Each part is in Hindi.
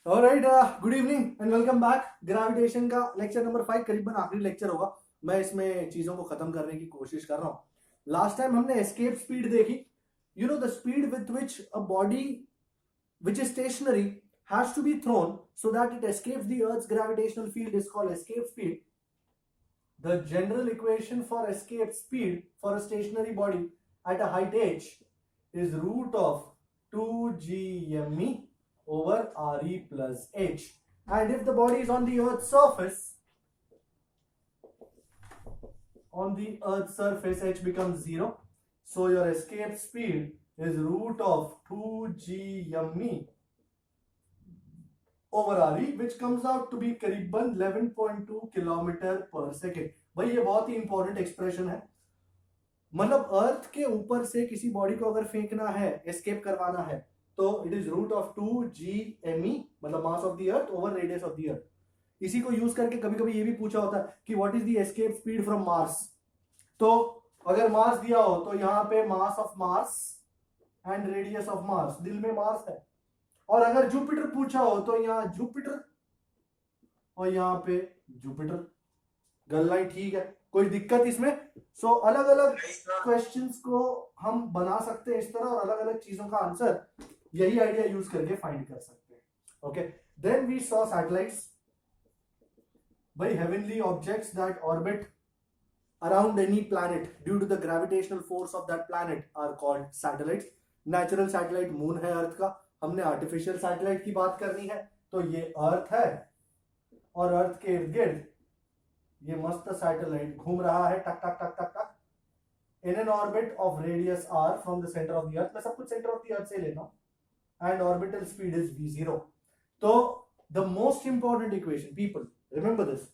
Alright, good evening and welcome back. Gravitation का लेक्चर नंबर 5 करीबन आखिरी लेक्चर होगा। मैं इसमें चीजों को खत्म करने की कोशिश कर रहा हूं। लास्ट टाइम हमने एस्केप स्पीड देखी। You know the speed with which a body which is stationary has to be thrown so that it escapes the earth's gravitational field is called escape speed. The general equation for escape speed for a stationary body at a height h is root of 2gme over re plus h. And if the body is on the earth's surface h becomes 0. So your escape speed is root of 2gme over re, which comes out to be करीबन 11.2 किलोमीटर पर सेकेंड। भाई ये बहुत ही इंपॉर्टेंट एक्सप्रेशन है। मतलब अर्थ के ऊपर से किसी बॉडी को अगर फेंकना है, एस्केप करवाना है, तो it is root of 2gme, मतलब mass of the earth over radius of the अर्थ। इसी को यूज करके कभी कभी ये भी पूछा होता है कि what is the escape speed from Mars. तो अगर मास दिया हो तो यहाँ पे mass of Mars and radius of Mars, दिल में मार्स है। और अगर जुपिटर पूछा हो तो यहाँ जुपिटर और यहाँ पे जुपिटर। गलना ठीक है, कोई दिक्कत इसमें? सो अलग अलग क्वेश्चंस को हम बना सकते हैं इस तरह, और अलग अलग चीजों का आंसर यही आइडिया यूज करके फाइंड कर सकते हैं। Okay, then we saw satellites. भाई heavenly objects that orbit around any planet due to the gravitational force of that planet are called satellites. Natural satellite moon है अर्थ का। हमने आर्टिफिशियल सैटेलाइट की बात करनी है तो ये अर्थ है, और अर्थ के इर्द गिर्द ये मस्त सैटेलाइट घूम रहा है टक टक टक टक टक in an orbit of radius R from the centre of the earth. मैं सब कुछ सेंटर ऑफ द अर्थ से लेता हूं। And orbital speed is v0। तो the most important equation, people remember this,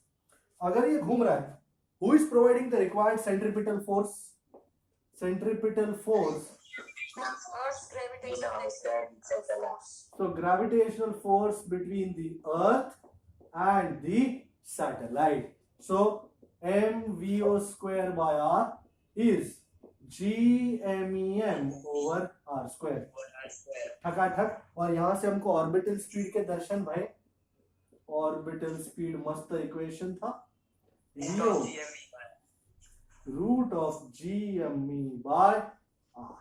अगर ये घूम रहा है, who is providing the required centripetal force? Centripetal force. Earth's gravitational force. So gravitational force between the earth and the satellite. So mvo square by r is gmem over r square. ठकाठक। और यहां से हमको ऑर्बिटल स्पीड के दर्शन भाई। ऑर्बिटल स्पीड मस्त इक्वेशन था, root of gme by r।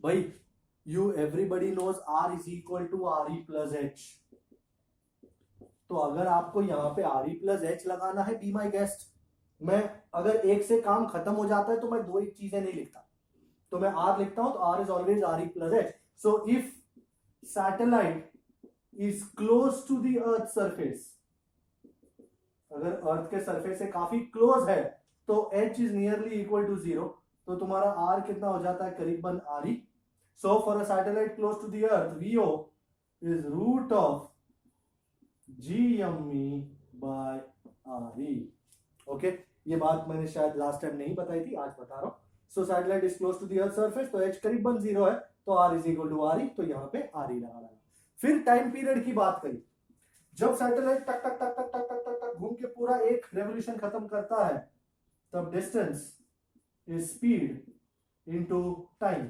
भाई you everybody knows r is equal to re plus h। तो अगर आपको यहाँ पे re प्लस h लगाना है, बी माई गेस्ट। मैं अगर एक से काम खत्म हो जाता है तो मैं दो एक चीजें नहीं लिखता, तो मैं r लिखता हूं, तो r is always re plus h। So if satellite is close to the earth surface, अगर अर्थ के सरफेस से काफी क्लोज है तो h is nearly equal to 0। तो तुम्हारा r कितना हो जाता है? करीबन re। So for a satellite close to the earth vo is root of gme by re। Okay, ये बात मैंने शायद लास्ट टाइम नहीं बताई थी, आज बता रहा हूं। So satellite is close to the earth surface, तो h करीबन 0 है, तो r is equal to re। तो यहाँ पे re लगा रहा है। फिर टाइम पीरियड की बात करी। जब सैटेलाइट टक टक टक टक टक टक टक टक घूम के पूरा एक रेवोल्यूशन खत्म करता है, तब distance is speed into time.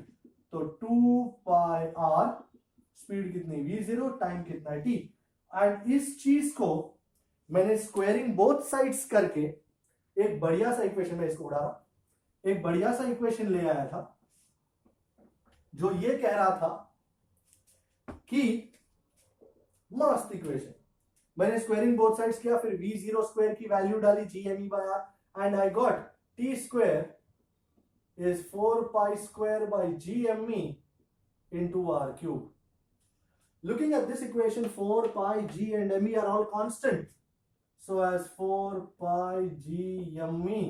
तो 2 पाई r, स्पीड कितनी v0, टाइम कितना t। एंड इस चीज को मैंने स्क्वायरिंग बोथ साइड्स करके एक बढ़िया सा इक्वेशन में इसको उड़ा रहा, एक बढ़िया सा इक्वेशन ले आया था जो ये कह रहा था कि मस्त इक्वेशन। मैंने स्क्वायरिंग बोथ साइड्स किया, फिर v0 स्क्वायर की वैल्यू डाली gme by r, and I got t square is 4 pi square by gme into r cube. Looking at this equation, 4 pi g and me are all constant. So as 4 pi gme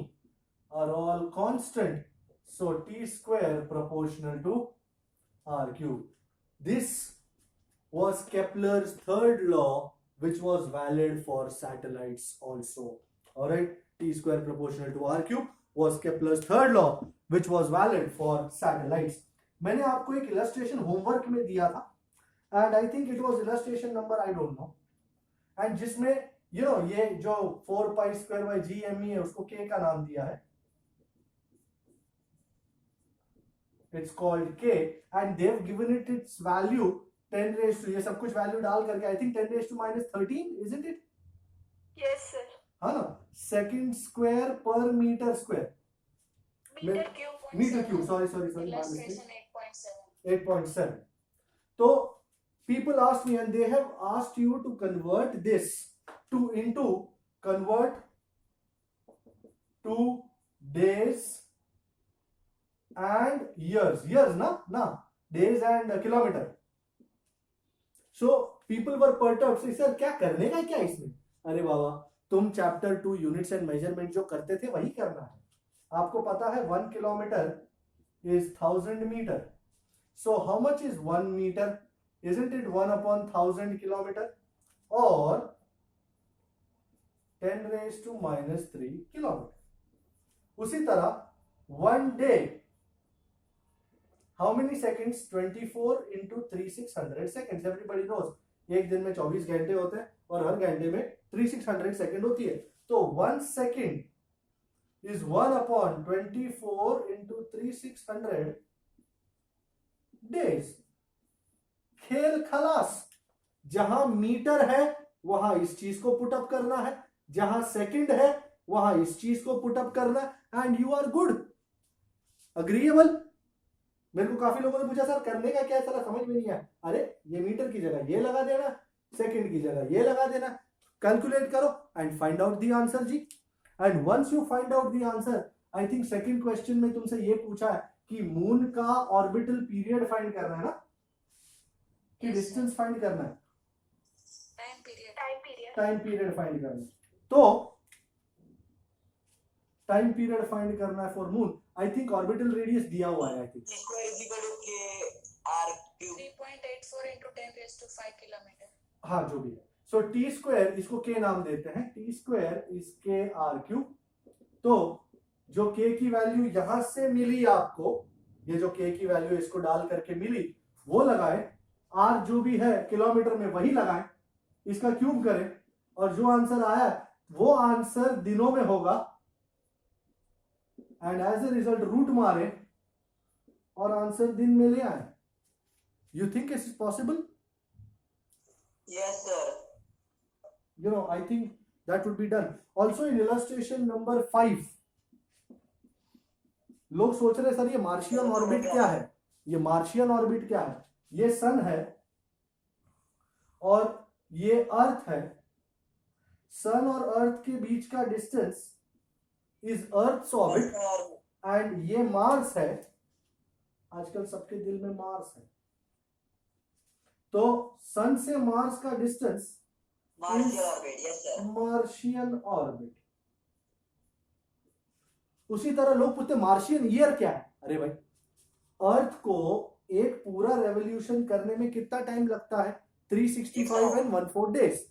are all constant, so t square proportional to r cube. This was Kepler's third law, which was valid for satellites also. All right, t square proportional to r cube was Kepler's third law, which was valid for satellites. मैंने आपको एक इलस्ट्रेशन होमवर्क में दिया था, and I think it was illustration number I don't know, and जिसमें ये जो 4 pi square by gme है उसको k का नाम दिया है, it's called k, and they've given it its value 10 raise to, ये सब कुछ वैल्यू डाल करके I think 10 raise to minus 13, isn't it? Yes, sir. हाँ ना, सेकंड स्क्वायर पर metre square, Meter cube. Metre cube, sorry, Illustration 8.7. 8.7. So people ask me, and they have asked you to convert this convert to days and years na days and kilometer. So people were perturbed, so sir क्या करने का क्या इसमें? अरे बाबा, तुम चैप्टर 2 यूनिट्स एंड मेजरमेंट जो करते थे वही करना है. आपको पता है 1 kilometre is 1000 meter. So how much is 1 meter? Isn't it 1 upon 1000 kilometer or 10 raised to minus 3 kilometer? उसी तरह 1 day, how many seconds? 24 into 3600 seconds. Everybody knows एक दिन में 24 घंटे होते हैं और हर घंटे में 3600 सेकंड होती है. तो 1 second is 1 upon 24 into 3600 days. खेल खलास. जहां मीटर है वहां इस चीज को पुटअप करना है, जहां सेकंड है वहां इस चीज को पुटअप करना है, and you are good. Agreeable? मेरे को काफी लोगों ने पूछा सर करने का क्या है, सर समझ में नहीं आया. अरे ये मीटर की जगह ये लगा देना, सेकंड की जगह ये लगा देना, कैलकुलेट करो and find out the answer जी. And once you find out the answer, I think second question में तुमसे ये पूछा है कि मून का ऑर्बिटल पीरियड फाइंड करना है ना, कि डिस्टेंस फाइंड करना है, टाइम पीरियड फाइंड करना है. तो टाइम पीरियड फाइंड करना है for moon. I think orbital radius दिया हुआ है. I think 3.84 into 10 raised to 5 kilometer. हाँ जो भी है. सो टी स्क्वायर, इसको के नाम देते हैं, टी स्क्वायर इज के आर क्यूब. तो जो के की वैल्यू यहां से मिली आपको, ये जो के की वैल्यू इसको डाल करके मिली वो लगाए, आर जो भी है किलोमीटर में वही लगाए, इसका क्यूब करें और जो आंसर आया वो आंसर दिनों में होगा, and as a result root मारे और आंसर दिन में ले आए. You think it is possible? Yes, sir. You know, I think that would be done. Also in illustration number 5, लोग सोच रहे सर ये मार्शियन ऑर्बिट क्या है, ये मार्शियन ऑर्बिट क्या है. ये सन है और ये अर्थ है. सन और अर्थ के बीच का distance is earth's orbit, and ये मार्स है. आजकल सबके दिल में मार्स है. तो सन से मार्स का distance Martian orbit. Yes, sir. Martian orbit. उसी तरह लोग पूछते मार्शियन ईयर क्या है. अरे भाई, अर्थ को एक पूरा रेवोल्यूशन करने में कितना टाइम लगता है? 365 एंड 1/4 डेज.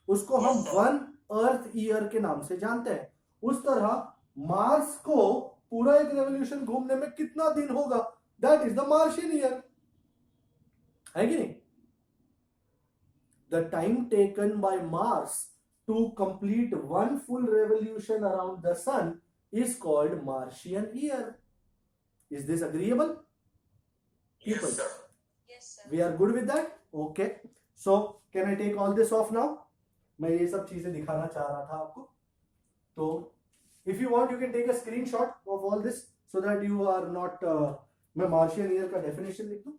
उसको हम 1 अर्थ ईयर के नाम से जानते हैं. उस तरह मार्स को पूरा एक रेवोल्यूशन घूमने में कितना दिन होगा? That is the Martian year. है कि नहीं? The time taken by Mars to complete one full revolution around the sun is called Martian year. Is this agreeable? People? Yes, sir. Yes, sir. We are good with that? Okay. So, can I take all this off now? मैं ये सब चीजें दिखाना चाह रहा था आपको. तो, if you want, you can take a screenshot of all this so that you are not. मैं Martian year का definition लिख दूं.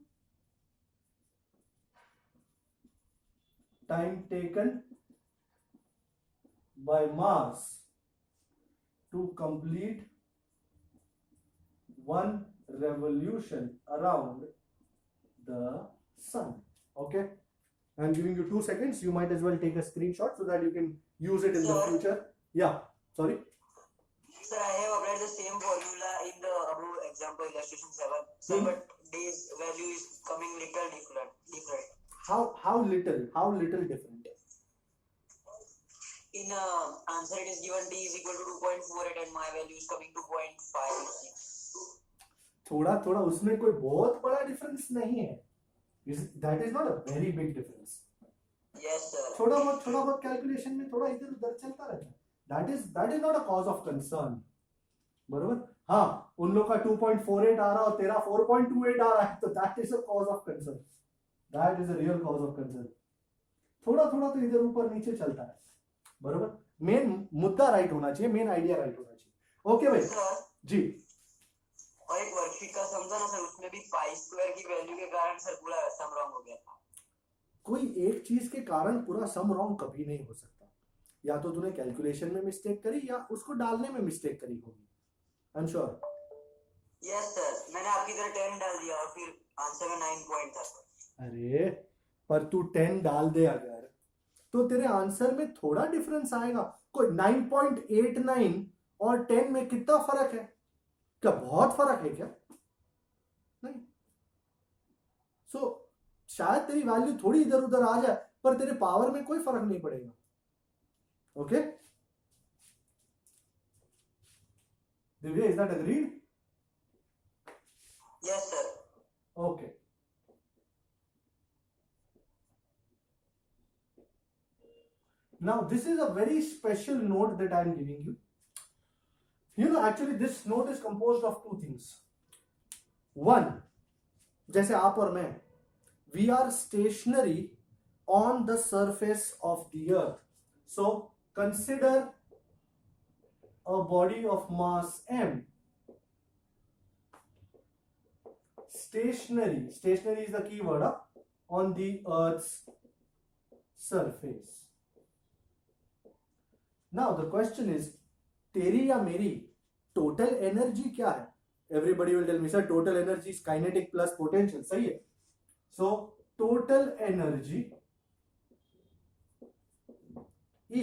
Time taken by Mars to complete one revolution around the sun. Okay, I'm giving you 2 seconds. You might as well take a screenshot so that you can use it in the future. Yeah, sorry. Sir, I have applied the same formula in the above example illustration 7. Sir, but days value is coming little different. How little different? In answer it is given t is equal to 2.48 and my value is coming to 0.56. थोड़ा उसमें कोई बहुत बड़ा डिफरेंस नहीं है. That is not a very big difference. Yes, sir. थोड़ा बहुत कैलकुलेशन में थोड़ा इधर उधर चलता रहता है. That is not a cause of concern. बरोबर. हाँ, उन लोग का 2.48 आ रहा और तेरा 4.28 आ रहा है, तो that is a cause of concern. That is a real cause of concern. थोड़ा थोड़ा तो इधर ऊपर नीचे चलता है, बरोबर। मेन मुद्दा राइट होना चाहिए, मेन आइडिया राइट होना चाहिए। ओके भाई सर जी। और एक वर्कशीट का समझा ना सर, उसमें भी पाई स्क्वायर की वैल्यू के कारण सर पूरा सम रॉन्ग हो गया था। कोई एक चीज के कारण पूरा सम रॉन्ग कभी नहीं हो सकता। या तो तूने कैलकुलेशन में मिस्टेक करी या उसको डालने में मिस्टेक करी होगी, आई एम श्योर। यस सर, मैंने आपकी तरह 10 डाल दिया और फिर आंसर में 9 पॉइंट था सर। अरे पर तू 10 डाल दे अगर, तो तेरे आंसर में थोड़ा डिफरेंस आएगा। कोई 9.89 और 10 में कितना फर्क है? क्या बहुत फर्क है क्या? नहीं। सो शायद तेरी वैल्यू थोड़ी इधर उधर आ जाए, पर तेरे पावर में कोई फर्क नहीं पड़ेगा। Okay Divya, is that agreed? Yes sir. Okay. Now this is a very special note that I am giving you. You know, actually this note is composed of two things. One, जैसे आप और मैं, we are stationary on the surface of the earth. So consider a body of mass m. Stationary is the key word, on the earth's surface. Now the question is, तेरी या मेरी टोटल एनर्जी क्या है? Everybody will tell me, sir, total energy is kinetic plus potential. सही है? So total energy E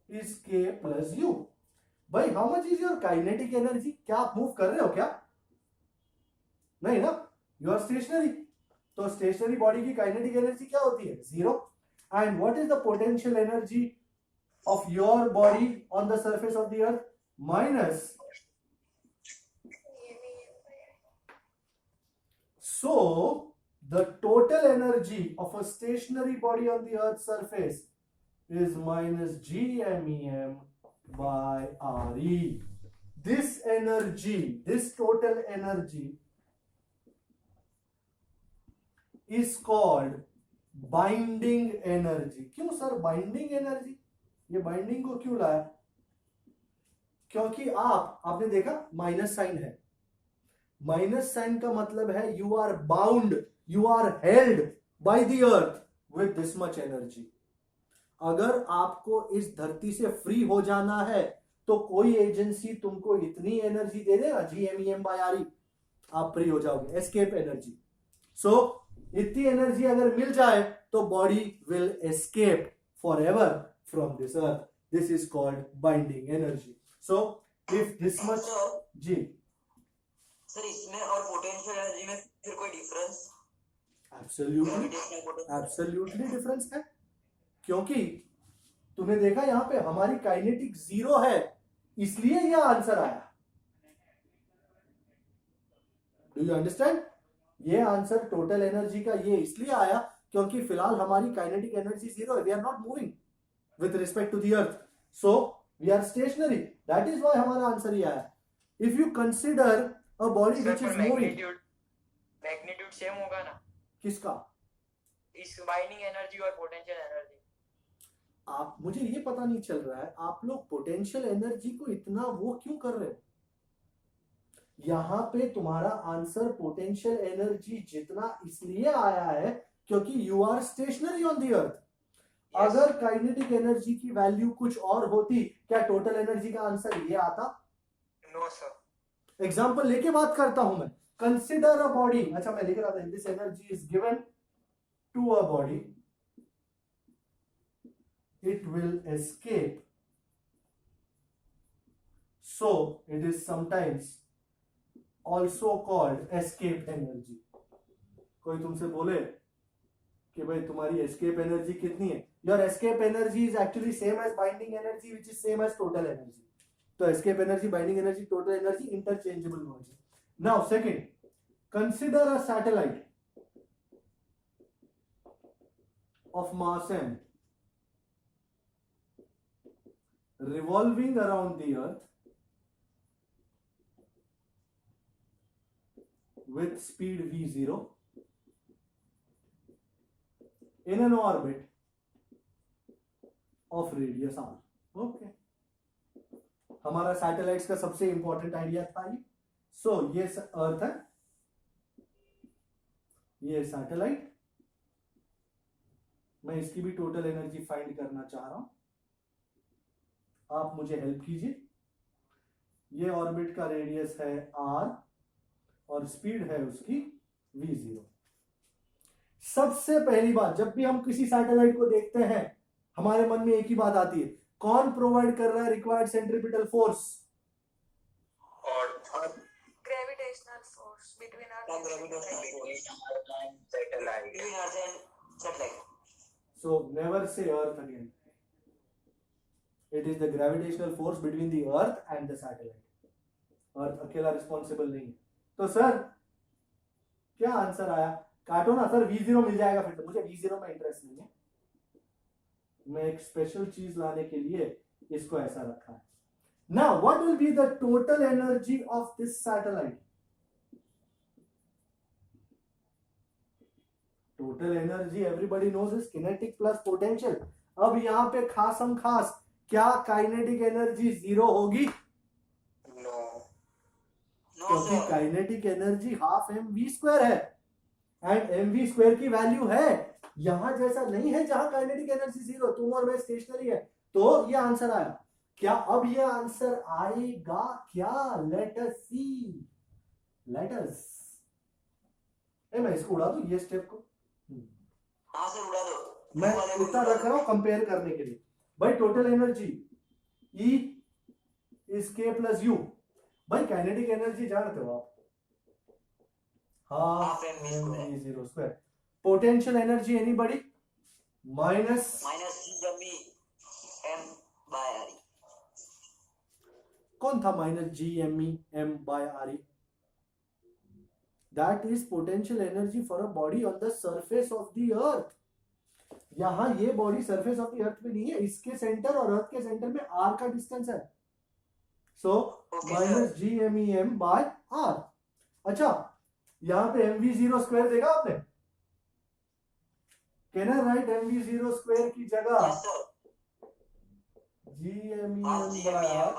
is K plus U. भाई, how much is your kinetic energy? क्या आप मूव कर रहे हो क्या? नहीं ना, यू आर स्टेशनरी। तो स्टेशनरी बॉडी की काइनेटिक एनर्जी क्या होती है? 0। And what is the potential energy of your body on the surface of the earth? Minus. So the total energy of a stationary body on the earth's surface is minus GMEM by RE. This energy, this total energy is called binding energy. क्यों सर बाइंडिंग एनर्जी? ये बाइंडिंग को क्यों लाया? क्योंकि आपने देखा माइनस साइन है। माइनस साइन का मतलब है you are bound, you are held by the earth with this much energy. अगर आपको इस धरती से फ्री हो जाना है तो कोई एजेंसी तुमको इतनी एनर्जी दे देगा, GMEM by RE, आप फ्री हो जाओगे, एस्केप एनर्जी। सो इतनी एनर्जी अगर मिल जाए तो body will escape forever from this earth. This is called binding energy. So if this much जी सर इसमें और पोटेंशियल एनर्जी में फिर कोई डिफरेंस? एब्सोल्युटली डिफरेंस है, क्योंकि तूने देखा यहां पे हमारी काइनेटिक 0 है, इसलिए यह आंसर आया। Do you understand? ये आंसर टोटल एनर्जी का ये इसलिए आया क्योंकि फिलहाल हमारी काइनेटिक एनर्जी 0 है। We are not moving with respect to the earth, so we are stationary. That is why हमारा आंसर ये आया। If you consider a body which is moving, magnitude same होगा ना किसका? इस बाइंडिंग एनर्जी और पोटेंशियल एनर्जी। आप, मुझे ये पता नहीं चल रहा है आप लोग पोटेंशियल एनर्जी को इतना वो क्यों कर रहे हो? यहां पे तुम्हारा आंसर पोटेंशियल एनर्जी जितना इसलिए आया है क्योंकि you are stationary on the earth. अगर काइनेटिक एनर्जी की वैल्यू कुछ और होती, क्या टोटल एनर्जी का आंसर ये आता? No sir. एग्जांपल लेके बात करता हूं मैं। कंसिडर अ बॉडी, अच्छा मैं लिख रहा था, this energy is given to a body, it will escape, so it is sometimes also called escape energy। कोई तुमसे बोले कि भाई तुम्हारी escape energy कितनी है? Your escape energy is actually same as binding energy, which is same as total energy। तो escape energy, binding energy, total energy interchangeable words। Now second, consider a satellite of mass m revolving around the earth with speed v0 in an orbit of radius r. Okay, हमारा सैटेलाइट्स का सबसे इंपॉर्टेंट आइडिया था ये. सो ये अर्थ है, ये सैटेलाइट. मैं इसकी भी टोटल एनर्जी फाइंड करना चाह रहा हूं, आप मुझे हेल्प कीजिए. ये ऑर्बिट का रेडियस है r और स्पीड है उसकी v0. सबसे पहली बात, जब भी हम किसी सैटेलाइट को देखते हैं हमारे मन में एक ही बात आती है, कौन प्रोवाइड कर रहा है required centripetal force? Gravitational force between Earth and Gravitational satellite. force between Earth and satellite. So never say earth again. It is the gravitational force between the earth and the satellite. अर्थ अकेला रिस्पॉन्सिबल नहीं है. तो सर क्या आंसर आया? काटो ना सर, v0 मिल जाएगा फिर तो. मुझे v0 में इंटरेस्ट नहीं है, मैं एक स्पेशल चीज लाने के लिए इसको ऐसा रखा है. Now what will be the total energy of this satellite? Total energy everybody knows is kinetic plus potential. अब यहां पे खासम खास, क्या काइनेटिक एनर्जी जीरो होगी? क्योंकि काइनेटिक एनर्जी हाफ mv² है एंड mv² की वैल्यू है यहां जैसा नहीं है जहां काइनेटिक एनर्जी जीरो. तुम और मैं स्टेशनरी है. तो ये आंसर आया क्या? अब ये आंसर आएगा क्या? लेट अस सी, लेट अस. मैं इसको उड़ा दूं ये स्टेप को? हाँ सर उड़ा दो. मैं इतना रख रहा हूं कंपेयर करने के लिए. भाई total energy E is k plus u. भाई काइनेटिक एनर्जी जानते हो आप, half mv0². Potential energy anybody? Minus -gm by re. कौन था -gm/re? That is potential energy for a body on the surface of the अर्थ. यहां ये बॉडी सरफेस ऑफ द अर्थ पे नहीं है, इसके सेंटर और अर्थ के सेंटर में r का डिस्टेंस है. सो -gmem/r. अच्छा, यहां पे mv0² देगा आपने? कैन आई राइट mv0² की जगह Yes sir. gmem/r?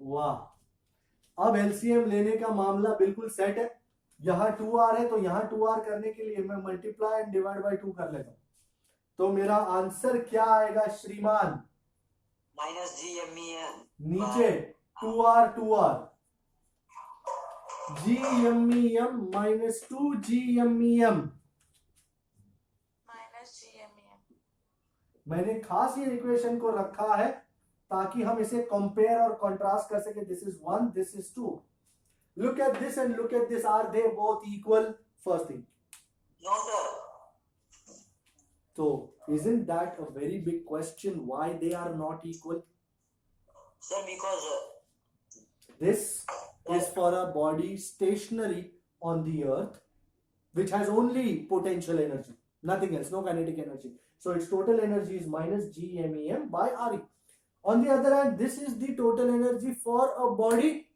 वाह, अब एलसीएम लेने का मामला बिल्कुल सेट है. यहां 2r है तो यहां 2r करने के लिए मैं मल्टीप्लाई एंड डिवाइड बाय 2 कर लेता हूं. तो मेरा आंसर क्या आएगा श्रीमान? -gmem. नीचे 2r 2r, gmem minus 2gmem. Minus GMEM. मैंने खास ये इक्वेशन को रखा है ताकि हम इसे कंपेयर और कंट्रास्ट कर सके. This is 1, this is 2. Look at this and look at this. Are they both equal? First thing. No sir. So isn't that a very big question why they are not equal? Sir, because This is for a body stationary on the earth which has only potential energy, nothing else, no kinetic energy. So its total energy is -gmem/re. On the other hand, this is the total energy for a body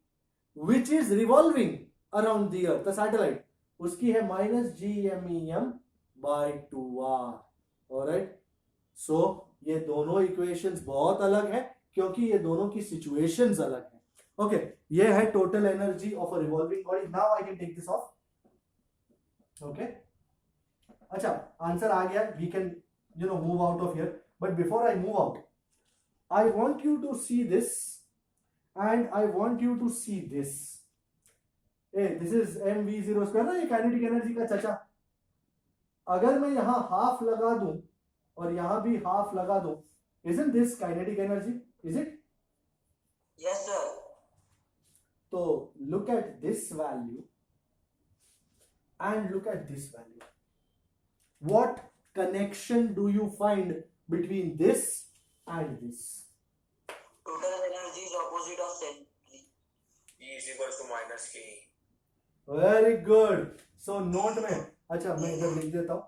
which is revolving around the earth, the satellite. उसकी है -gmem/2r. Alright, so ये दोनों इक्वेशंस बहुत अलग है क्योंकि ये दोनों की सिचुएशंस अलग है. ओके, ये है total energy of a revolving body. Now I can take this off. Okay, अच्छा आंसर आ गया. We can move out of here. But before I move out, I want you to see this and I want you to see this. This is mv0². ना ये काइनेटिक एनर्जी का चचा. अगर मैं यहां हाफ लगा दूं और यहां भी हाफ लगा दूं, isn't this kinetic energy? Is it? yes sir. So look at this value and look at this value. What connection do you find between this and this? Total energy is opposite of center. E is equals to -k. Very good. So note में, अच्छा मैं इधर लिख देता हूं.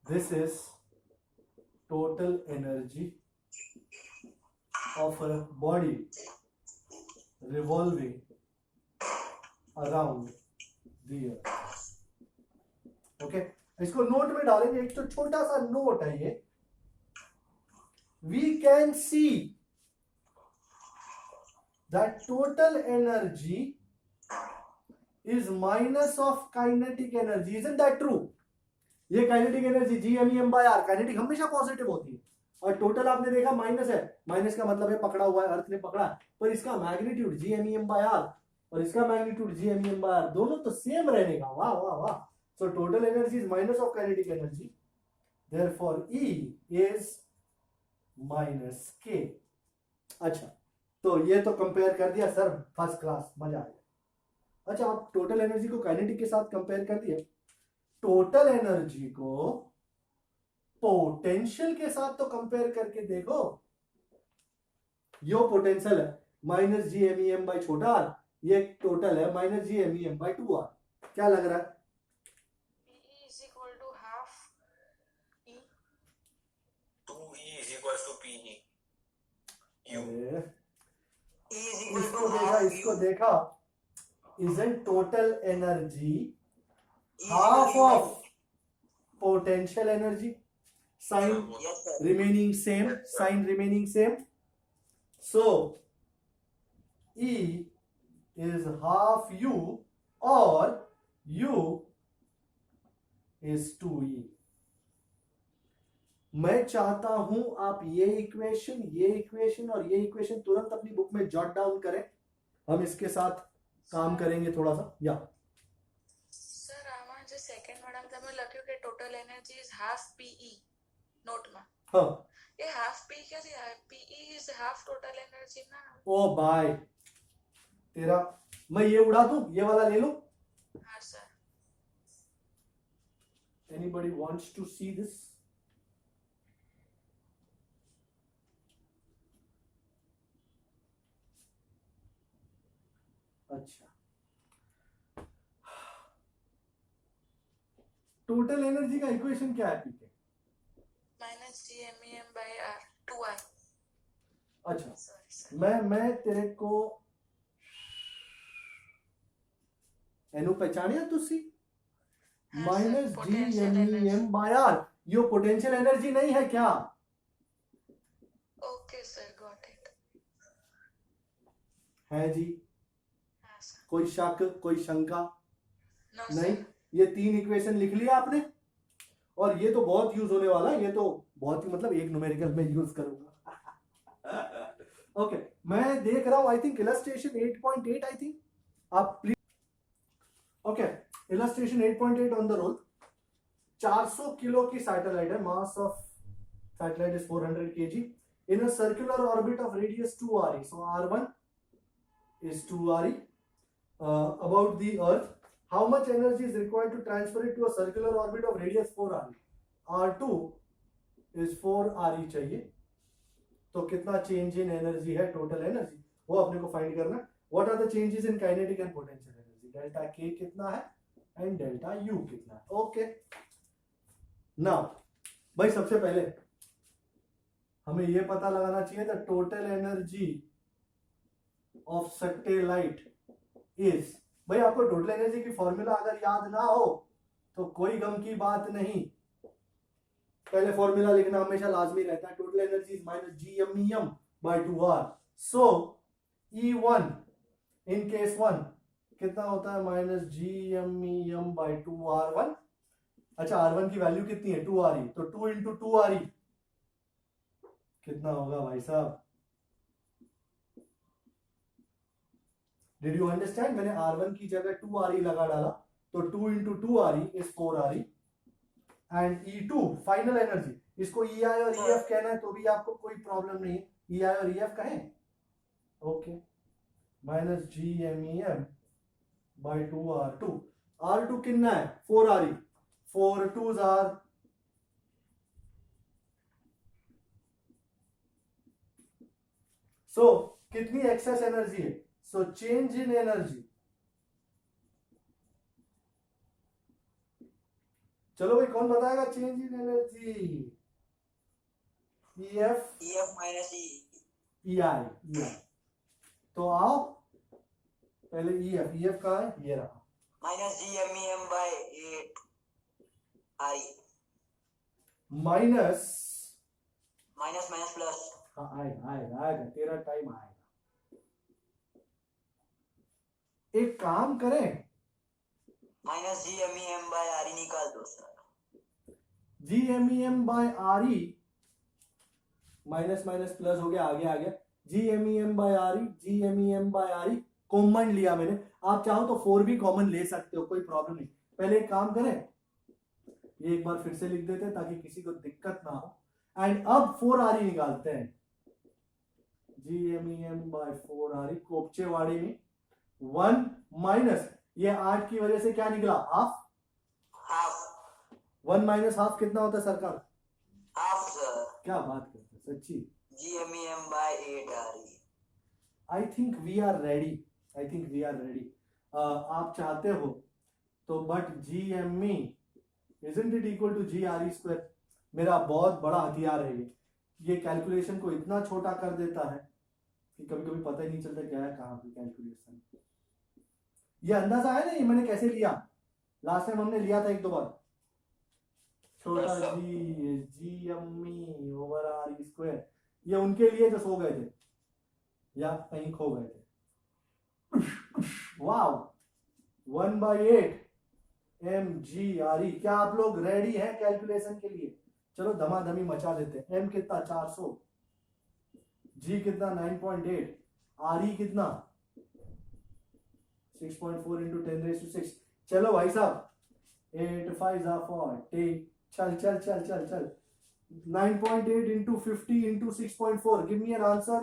This is total energy of a body revolving around the earth. Okay, इसको नोट में डालेंगे, एक तो छोटा सा नोट है ये. We can see that total energy is minus of kinetic energy. Isn't that true? ये kinetic energy GMEM by R, kinetic हमेशा पॉजिटिव होती है, और टोटल आपने देखा माइनस है. माइनस का मतलब है पकड़ा हुआ है, अर्थ ने पकड़ा, पर इसका मैग्नीट्यूड GMEM बाय आर और इसका मैग्नीट्यूड GMEM बाय आर दोनों तो सेम रहने का. वाह वाह वाह. So total energy is minus of kinetic energy, therefore E is minus K. अच्छा, तो ये तो कंपेयर कर दिया सर, फर्स्ट क्लास, मजा आ गया. अच्छा, आप टोटल एनर्जी को काइनेटिक के साथ कंपेयर कर दिया, टोटल एनर्जी को पोटेंशियल के साथ तो कंपेयर करके देखो. यो पोटेंशियल है माइनस GMEM बाई छोटा आर, ये टोटल है माइनस GMEM बाई 2R. क्या लग रहा है? PE is equal to half E. 2E is equals to PE. U. अरे, E is equal इसको to देखा, half इसको U. देखा. Isn't total energy E is half equal to of potential energy? Sign Yes, sir. remaining same, sign remaining same. So E is half U or U is 2E. मैं चाहता हूं आप ये इक्वेशन और ये इक्वेशन तुरंत अपनी बुक में जॉट डाउन करें. हम इसके साथ काम करेंगे थोड़ा सा. या સર આમાં જે સેકન્ડ વાળામાં તમે લખ્યું કે total energy is half PE નોટમાં, हाँ, એ હાફ PE ક્યાંથી આવે? PE is half total energy ના આવે? ओ बाय तेरा, मैं ये उड़ा दूं, ये वाला ले लूं. હા sir. Anybody wants to see this? अच्छा, टोटल एनर्जी का इक्वेशन क्या है PK? Minus GMEM by R 2I. अच्छा, સોરી સર. मैं तेरे को एनु पहचानिया तुसी? हाँ, minus sir, potential energy. GMEM by R. यो पोटेंशियल एनर्जी नहीं है क्या? Okay sir, got it. है जी. હા સર. कोई शक, कोई शंका નો नहीं? સર. ये 3 इक्वेशन लिख लिया आपने, और ये तो बहुत यूज होने वाला है, ये तो बहुत ही, मतलब एक न्यूमेरिकल में यूज करूंगा. ओके, मैं देख रहा हूं, I think illustration 8.8, I think आप please. Okay, illustration 8.8 on the roll. 400 kilo की सैटेलाइट है, mass of satellite is 400 kg in a circular orbit of radius 2RE. So R1 is 2RE about the earth. How much energy is required to transfer it to a circular orbit of radius 4RE? R2 is 4RE चाहिए, तो कितना चेंज इन एनर्जी है, टोटल एनर्जी, वो अपने को फाइंड करना. What are the changes in kinetic and potential energy? Delta K कितना है एंड डेल्टा U कितना है. ओके, नाउ भाई सबसे पहले हमें ये पता लगाना चाहिए the total energy of satellite is. भाई आपको टोटल एनर्जी की फॉर्मूला अगर याद ना हो तो कोई गम की बात नहीं, पहले फॉर्मूला लिखना हमेशा लाजमी रहता है. Total energy is minus GMEM by 2R. सो E1 इन केस 1 कितना होता है? Minus GMEM by 2R1. अच्छा, R1 की वैल्यू कितनी है? 2RE, तो 2 इंटू 2RE कितना होगा भाई साहब? Did you understand? मैंने R1 की जगह 2RE लगा डाला, तो 2 into 2RE is 4RE. And E2 final energy, इसको EI और EF कहना है तो भी आपको कोई प्रॉब्लम नहीं है, EI और EF कहें. Okay, minus GMEM bye 2R2. R2 कितना है? 4RE. 4 2s are सो कितनी एक्सेस एनर्जी है? सो चेंज इन एनर्जी, चलो भाई कौन बताएगा change in energy? EF EF minus E. EI. तो आओ पहले EF कहाँ है? ये रहा. Minus GMEM by 8. RE. Minus, minus minus plus. हाँ आएगा, तेरा टाइम आएगा. एक काम करें, माइनस GMEM by RE निकाल दो sir. GMEM by RE, minus minus plus हो गया, आगे आ गया. GMEM by RE, GMEM by RE common लिया मैंने. आप चाहो तो 4 भी कॉमन ले सकते हो, कोई प्रॉब्लम नहीं. पहले एक काम करें, ये एक बार फिर से लिख देते हैं ताकि किसी को दिक्कत ना हो. एंड अब 4 RE निकालते हैं. GMEM by 4 RE कोपचेवाड़ी में 1 माइनस ये 8 की वजह से क्या निकला, हाफ. हाफ. 1 माइनस हाफ कितना होता है सरकार? Half sir. क्या बात करते हैं सच्ची. GMEM by 8 RE. I think we are ready. आप चाहते हो तो, but GME isn't it equal to GRE square? मेरा बहुत बड़ा हथियार है ये कैलकुलेशन को इतना छोटा कर देता है कि कभी कभी पता ही नहीं चलता क्या है कहाँ पे कैलकुलेशन. ये अंदाजा है ना, ये मैंने कैसे लिया. लास्ट टाइम हमने लिया था एक दो बार. छोटा Yes, sir. GME over RE square, ये उनके लिए जो सो गए थे या कहीं खो गए थे. Wow, 1/8 mgre. क्या आप लोग रेडी हैं कैलकुलेशन के लिए? चलो धमाधमी मचा देते हैं. m कितना 400, g कितना 9.8, re कितना 6.4 into 10⁻⁶. चलो भाई साहब, 8 5 40. चल 9.8 into 50 into 6.4. give me an answer.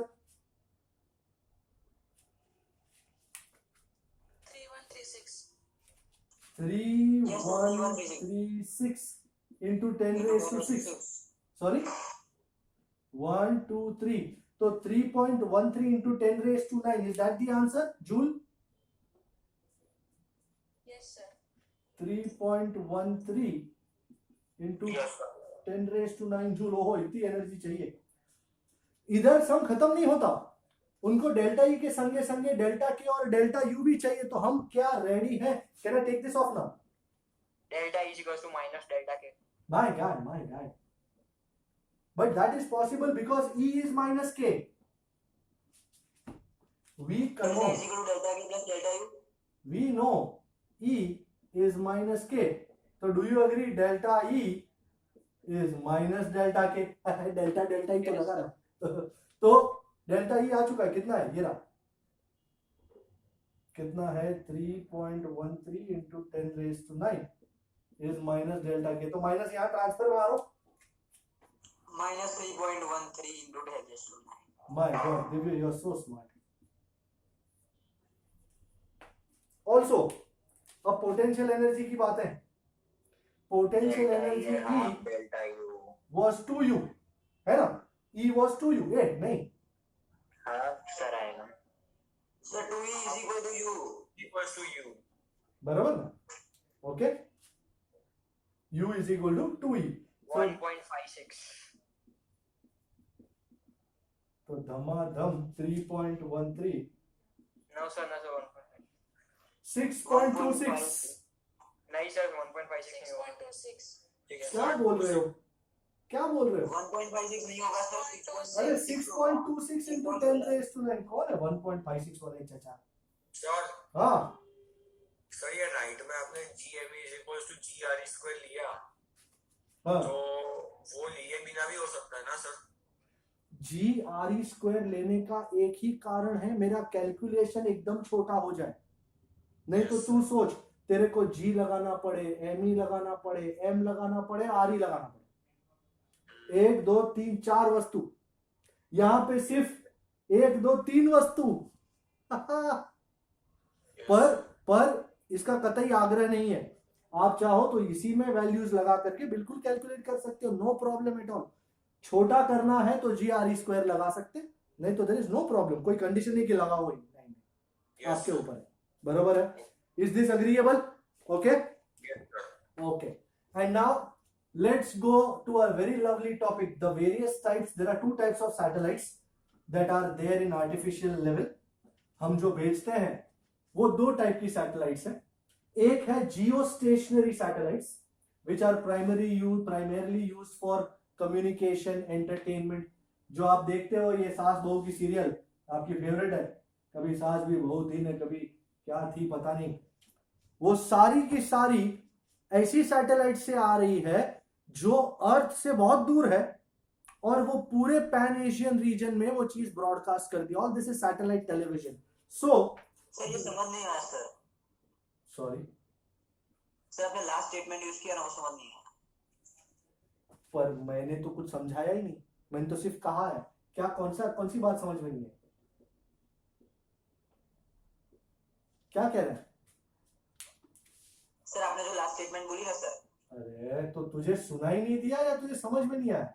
3136 into 10⁻⁶. Sorry, 1 2 3. तो 3.13 into 10⁻⁹. is that the answer, Joule? Yes, sir. 3.13 into Yes, sir. 10⁻⁹ joule. ओहो, इतनी एनर्जी चाहिए. इधर सम खत्म नहीं होता, उनको डेल्टा ई के संगे संगे डेल्टा के और डेल्टा यू भी चाहिए. तो हम क्या रेडी हैं? Can I take this off now? Delta is equals to minus delta K. My God. But that is possible because E is minus K. We Delta is equal to delta K plus delta U. know E is minus K. So do you agree delta E is minus delta K? delta ही तो लगा रहा. तो डेल्टा ई आ चुका है. कितना है? ये रहा. कितना है? 3.13 into 10⁻⁹ is minus delta K. तो माइनस यहाँ ट्रांसफर मारो. Minus 3.13 into 10⁻⁹. My God, Divya, you are so smart. Also, अब पोटेंशियल एनर्जी की बात है. Potential energy E delta U. was 2U, है ना? E was 2U. नहीं, हाँ सर आएगा. Sir, 2E is equal to U. Equals to U. बराबर ना? Okay. U is equal to 2E. So, 1.56. तो धमाधम 3.13, No sir, 1.5. 6.26. नहीं sir, 1.56 नहीं होगा. 6.26. ठीक है. क्या बोल रहे हो? 1.56 नहीं होगा सर. 6.26. अरे 6.26 into 10⁻⁹. कौन है 1.56 वाले चाचा? सर हाँ, सर ये राइट में आपने GME is equals to GRE square लिया, हाँ. तो वो लिए बिना भी हो सकता है ना सर? GRE स्क्वायर लेने का एक ही कारण है, मेरा कैलकुलेशन एकदम छोटा हो जाए. नहीं तो तू सोच, तेरे को G लगाना पड़े, ME लगाना पड़े, M लगाना पड़े, RE लगाना पड़े. 1 2 3 4 वस्तु. यहां पे सिर्फ 1 2 3 वस्तु. पर इसका कतई आग्रह नहीं है. आप चाहो तो इसी में वैल्यूज लगा करके बिल्कुल कैलकुलेट कर सकते हो. No problem at all. छोटा करना है तो GRE स्क्वायर लगा सकते, नहीं तो देयर इज नो प्रॉब्लम. कोई कंडीशन नहीं कि लगाओ ही नहीं. Yes, आपके sir. ऊपर है. बरोबर है. Is this agreeable? Okay. Yes, sir. Okay, and now let's go to a very lovely topic, the various types. There are 2 types of satellites that are there in artificial level. हम जो भेजते हैं वो 2 टाइप की सैटेलाइट्स हैं. एक है जियो stationery satellites which are primarily used for communication, entertainment. जो आप देखते हो ये सास बहू की सीरियल आपकी फेवरेट है, कभी सास भी बहू थी न कभी क्या थी पता नहीं, वो सारी की सारी ऐसी सैटेलाइट से आ रही है जो अर्थ से बहुत दूर है और वो पूरे पैन एशियन रीजन में वो चीज ब्रॉडकास्ट कर दी. All this is satellite television. So sir ये समझ नहीं आया सर. सॉरी सर आपने लास्ट स्टेटमेंट यूज किया ना, वो समझ नहीं आया. पर मैंने तो कुछ समझाया ही नहीं, मैंने तो सिर्फ कहा है. क्या कौन सी बात समझ में नहीं है? क्या कह रहे हैं? सर आपने जो लास्ट स्टेटमेंट बोली ना सर, अरे तो तुझे सुना ही नहीं दिया या तुझे समझ में नहीं आया?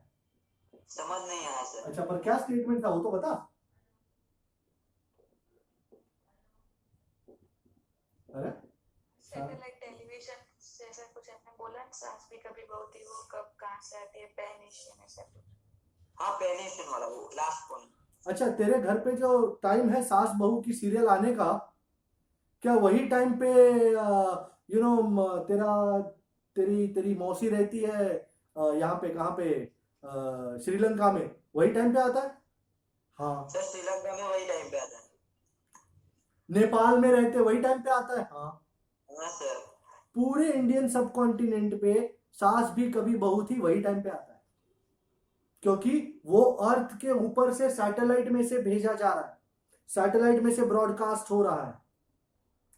समझ नहीं आया सर. अच्छा पर क्या स्टेटमेंट था वो तो बता. अरे सैटेलाइट टेलीविजन जैसा कुछ आपने बोला ना, सास भी कभी बहू थी, वो कब कहाँ से आती है, पैन एशियन ऐसा कुछ. हाँ पेनिशन वाला वो लास्ट पॉइंट. अच्छा तेरे घर पे जो टाइम है सास बहू की सीरियल आने का, क्या वही टाइम पे तेरी तेरी मौसी रहती है यहाँ पे कहाँ पे श्रीलंका में, वही टाइम पे आता है? हाँ. सर श्रीलंका में वही टाइम पे आता है. नेपाल में रहते वही टाइम पे आता है? हाँ. हाँ सर. पूरे इंडियन सब कॉन्टिनेंट पे सास भी कभी बहू थी वही टाइम पे आता है, क्योंकि वो अर्थ के ऊपर से सैटेलाइट में से भेजा जा रहा है, सैटेलाइट में से ब्रॉडकास्ट हो रहा है,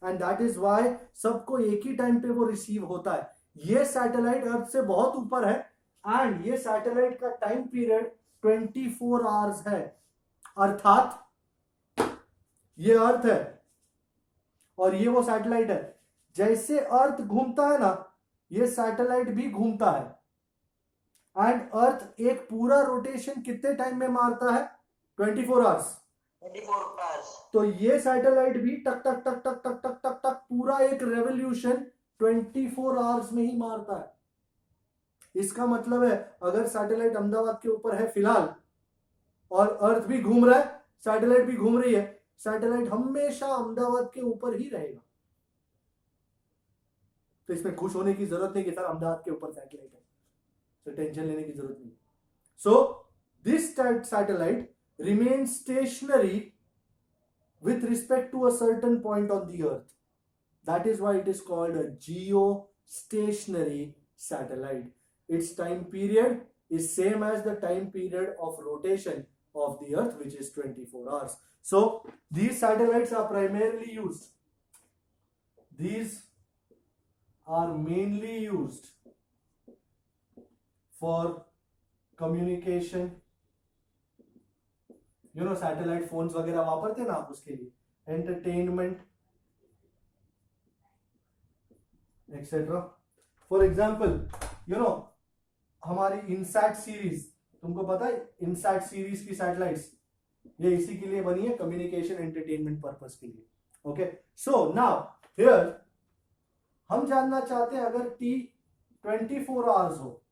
एंड दैट इज व्हाई सबको एक ही टाइम पे वो रिसीव होता है. ये सैटेलाइट अर्थ से बहुत ऊपर है एंड ये सैटेलाइट का टाइम पीरियड 24 आवर्स है. अर्थात ये अर्थ है और ये वो सैटेलाइट है. जैसे अर्थ घूमता है ना, ये सैटेलाइट भी घूमता है एंड अर्थ एक पूरा रोटेशन कितने टाइम में मारता है? 24 आवर्स. 24 आवर्स. तो ये सैटेलाइट भी टक टक टक टक टक टक टक टक पूरा एक रेवोल्यूशन 24 आवर्स में ही मारता है. इसका मतलब है अगर सैटेलाइट अहमदाबाद के ऊपर है फिलहाल और अर्थ भी घूम रहा है, सैटेलाइट भी घूम रही है, सैटेलाइट हमेशा अहमदाबाद के ऊपर ही रहेगा. तो इसमें खुश होने की जरूरत नहीं कि सर अहमदाबाद के ऊपर सैटेलाइट है, तो टेंशन लेने की जरूरत नहीं. So this satellite remains stationary with respect to a certain point on the earth. That is why it is called a geostationary satellite. Its time period is same as the time period of rotation of the earth, which is 24 hours. So these satellites are primarily used, these are mainly used for communication. Satellite phones वगैरह वापरते ना आप उसके लिए, एंटरटेनमेंट एक्सेट्रा. फॉर एग्जाम्पल हमारी इनसैट सीरीज, तुमको पता है इनसैट सीरीज की सैटेलाइट्स ये इसी के लिए बनी है, कम्युनिकेशन एंटरटेनमेंट पर्पस के लिए. ओके, सो नाउ हियर हम जानना चाहते हैं अगर T 24 आवर्स हो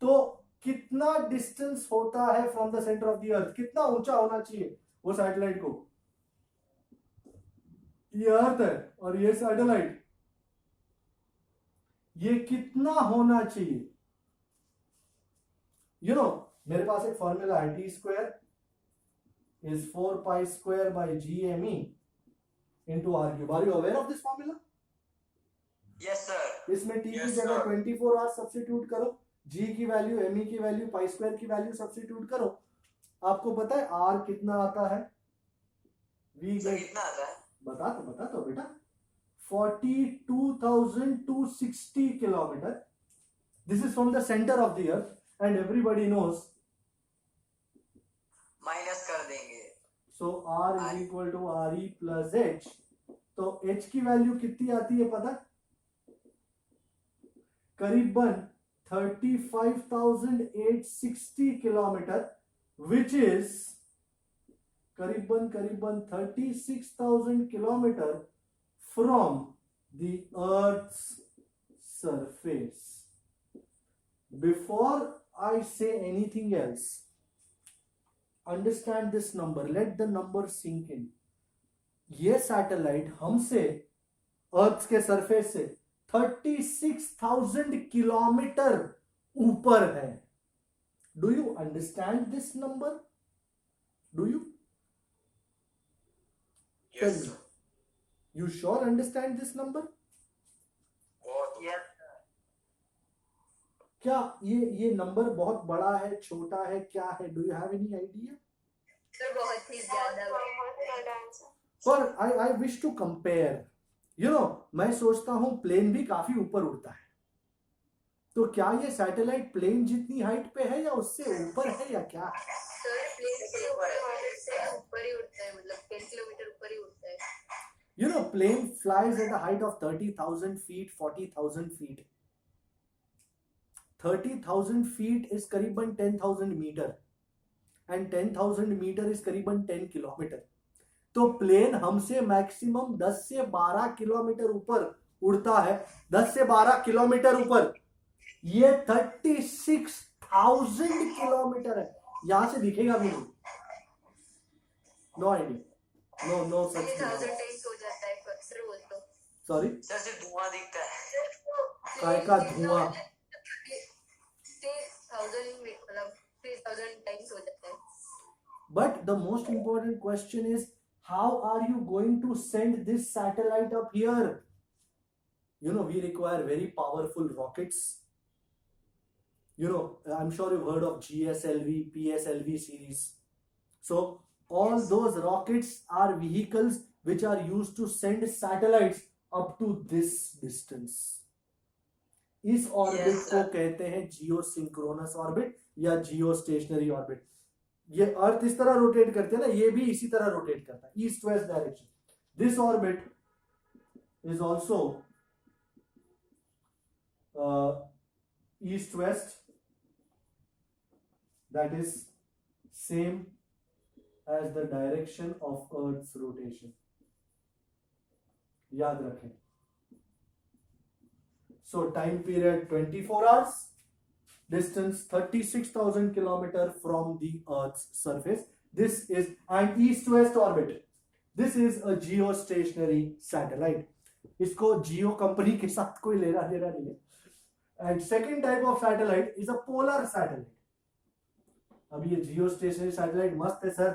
तो कितना डिस्टेंस होता है from the centre of the अर्थ, कितना ऊंचा होना चाहिए वो सैटेलाइट को. ये अर्थ है और ये सैटेलाइट, ये कितना होना चाहिए? मेरे पास एक फॉर्मूला है, T square is 4 pi square by GME into R cube. Are you aware of this formula? Yes sir. इसमें टी की Yes, जगह sir. 24 आवर्स सब्स्टिट्यूट करो, जी की वैल्यू, एमई की वैल्यू, पाई स्क्वायर की वैल्यू सब्स्टिट्यूट करो. आपको पता है आर कितना आता है? वी सर गेट, कितना आता है? बता तो बेटा, 42,260 kilometre. This is from the centre of the earth and everybody knows. Minus कर देंगे. So R is equal to R E plus H. तो एच की वैल्यू कितनी आती है पता? करीबन 35,860 किलोमीटर, विच इज करीबन 36,000 kilometre from the earth's surface. Before I say anything else, understand this number, let the number sink in. ये सैटेलाइट हमसे अर्थ के सरफेस से 36,000 किलोमीटर ऊपर है. Do you understand this number? Do you? Yes sir. You sure understand this number? बहुत. Yes. क्या ये नंबर बहुत बड़ा है, छोटा है, क्या है? Do you have any idea? Sir बहुत ही ज्यादा पर I wish to compare. You know, मैं सोचता हूं प्लेन भी काफी ऊपर उड़ता है, तो क्या ये सैटेलाइट प्लेन जितनी हाइट पे है या उससे ऊपर है या क्या है? सर प्लेन से ऊपर ही उड़ता है, मतलब 10 किलोमीटर ऊपर ही उड़ता है. You know, plane flies at a height of 30,000 feet, 40,000 feet. 30,000 feet is करीबन 10,000 मीटर and 10,000 मीटर is करीबन 10 किलोमीटर. तो प्लेन हमसे मैक्सिमम 10 से 12 किलोमीटर ऊपर उड़ता है. 10 से 12 किलोमीटर ऊपर. ये 36,000 किलोमीटर है. यहां से दिखेगा भी नहीं. No idea. No such. 1000 times हो जाता है सर वो तो. सॉरी, सर सिर्फ धुआं दिखता है. काय का धुआं? 3000 मतलब 3000 टाइम्स हो जाता है. But the most important question is, how are you going to send this satellite up here? You know, we require very powerful rockets. You know, I'm sure you've heard of GSLV, PSLV series. So, all those rockets are vehicles which are used to send satellites up to this distance. इस ऑर्बिट Yes, को sir. कहते हैं जियो सिंक्रोनस ऑर्बिट या जियो स्टेशनरी ऑर्बिट. ये अर्थ इस तरह रोटेट करते हैं ना, ये भी इसी तरह रोटेट करता है, east west direction. This orbit is also east west, that is same as the direction of Earth's rotation. याद रखें. So time period 24 hours, distance 36,000 kilometer from the Earth's surface. This is an east-west orbit. This is a geostationary satellite. इसको जियो कंपनी के साथ कोई लेना देना नहीं है. And second type of satellite is a polar satellite. अब ये जियो स्टेशनरी सैटेलाइट मस्त है सर,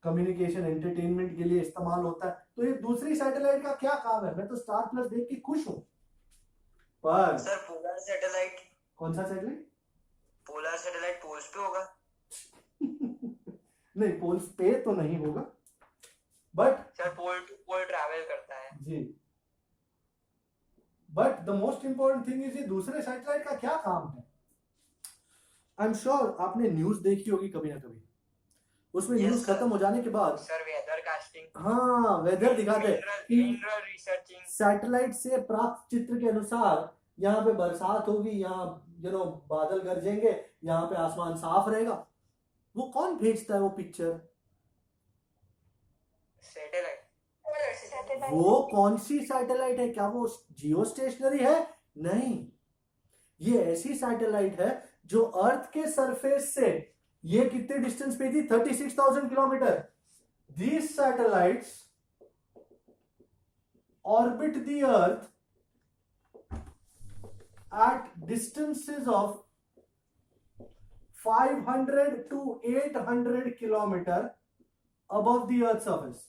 कम्युनिकेशन एंटरटेनमेंट के लिए इस्तेमाल होता है. तो ये दूसरी सैटेलाइट का क्या काम है? मैं तो स्टार प्लस देख के खुश हूं. पर सर पोलर सैटेलाइट. कौन सा सैटेलाइट? पोलर सैटेलाइट पोल्स पे होगा. नहीं, पोल्स पे तो नहीं होगा, but sir pole to pole travel करता है. जी, but the most important thing is ये दूसरे सैटेलाइट का क्या काम है. आई एम श्योर आपने न्यूज देखी होगी कभी ना कभी. उसमें Yes, न्यूज sir. खत्म हो जाने के बाद सर वेदर कास्टिंग, हाँ वेदर दिखाते हैं कि मिनरल रिसर्चिंग. सैटेलाइट से प्राप्त चित्र के अनुसार यहाँ पे बरसात होगी, यहाँ बादल गरजेंगे, यहाँ पे आसमान साफ रहेगा. वो कौन भेजता है वो पिक्चर? सैटेलाइट. वो कौन सी सैटेलाइट है? क्या वो जियो स्टेशनरी है? नहीं, ये ऐसी सैटेलाइट है जो अर्थ के सरफेस से, ये कितने डिस्टेंस पे थी? 36,000 kilometre. These satellites orbit the earth at distances of 500 to 800 kilometer above the earth's surface.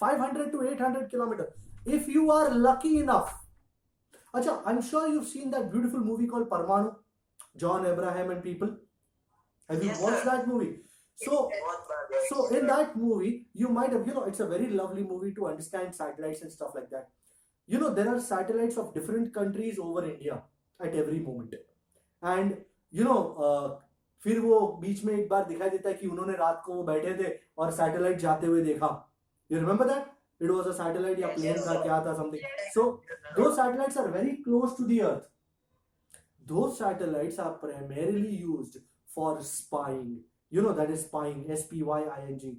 500 to 800 kilometer. If you are lucky enough. Acha, I'm sure you've seen that beautiful movie called Parmanu, John Abraham and people. Have you Yes, watched sir. that movie? So in that movie, you might have, it's a very lovely movie to understand satellites and stuff like that. There are satellites of different countries over India at every moment. And, फिर वो बीच में एक बार दिखाई देता है कि उन्होंने रात को वो बैठे थे और सैटेलाइट जाते हुए देखा. You remember that? It was a satellite या plane था, क्या था, something. So those satellites are very close to the earth. Those satellites are primarily used for spying. That is spying, SPYING.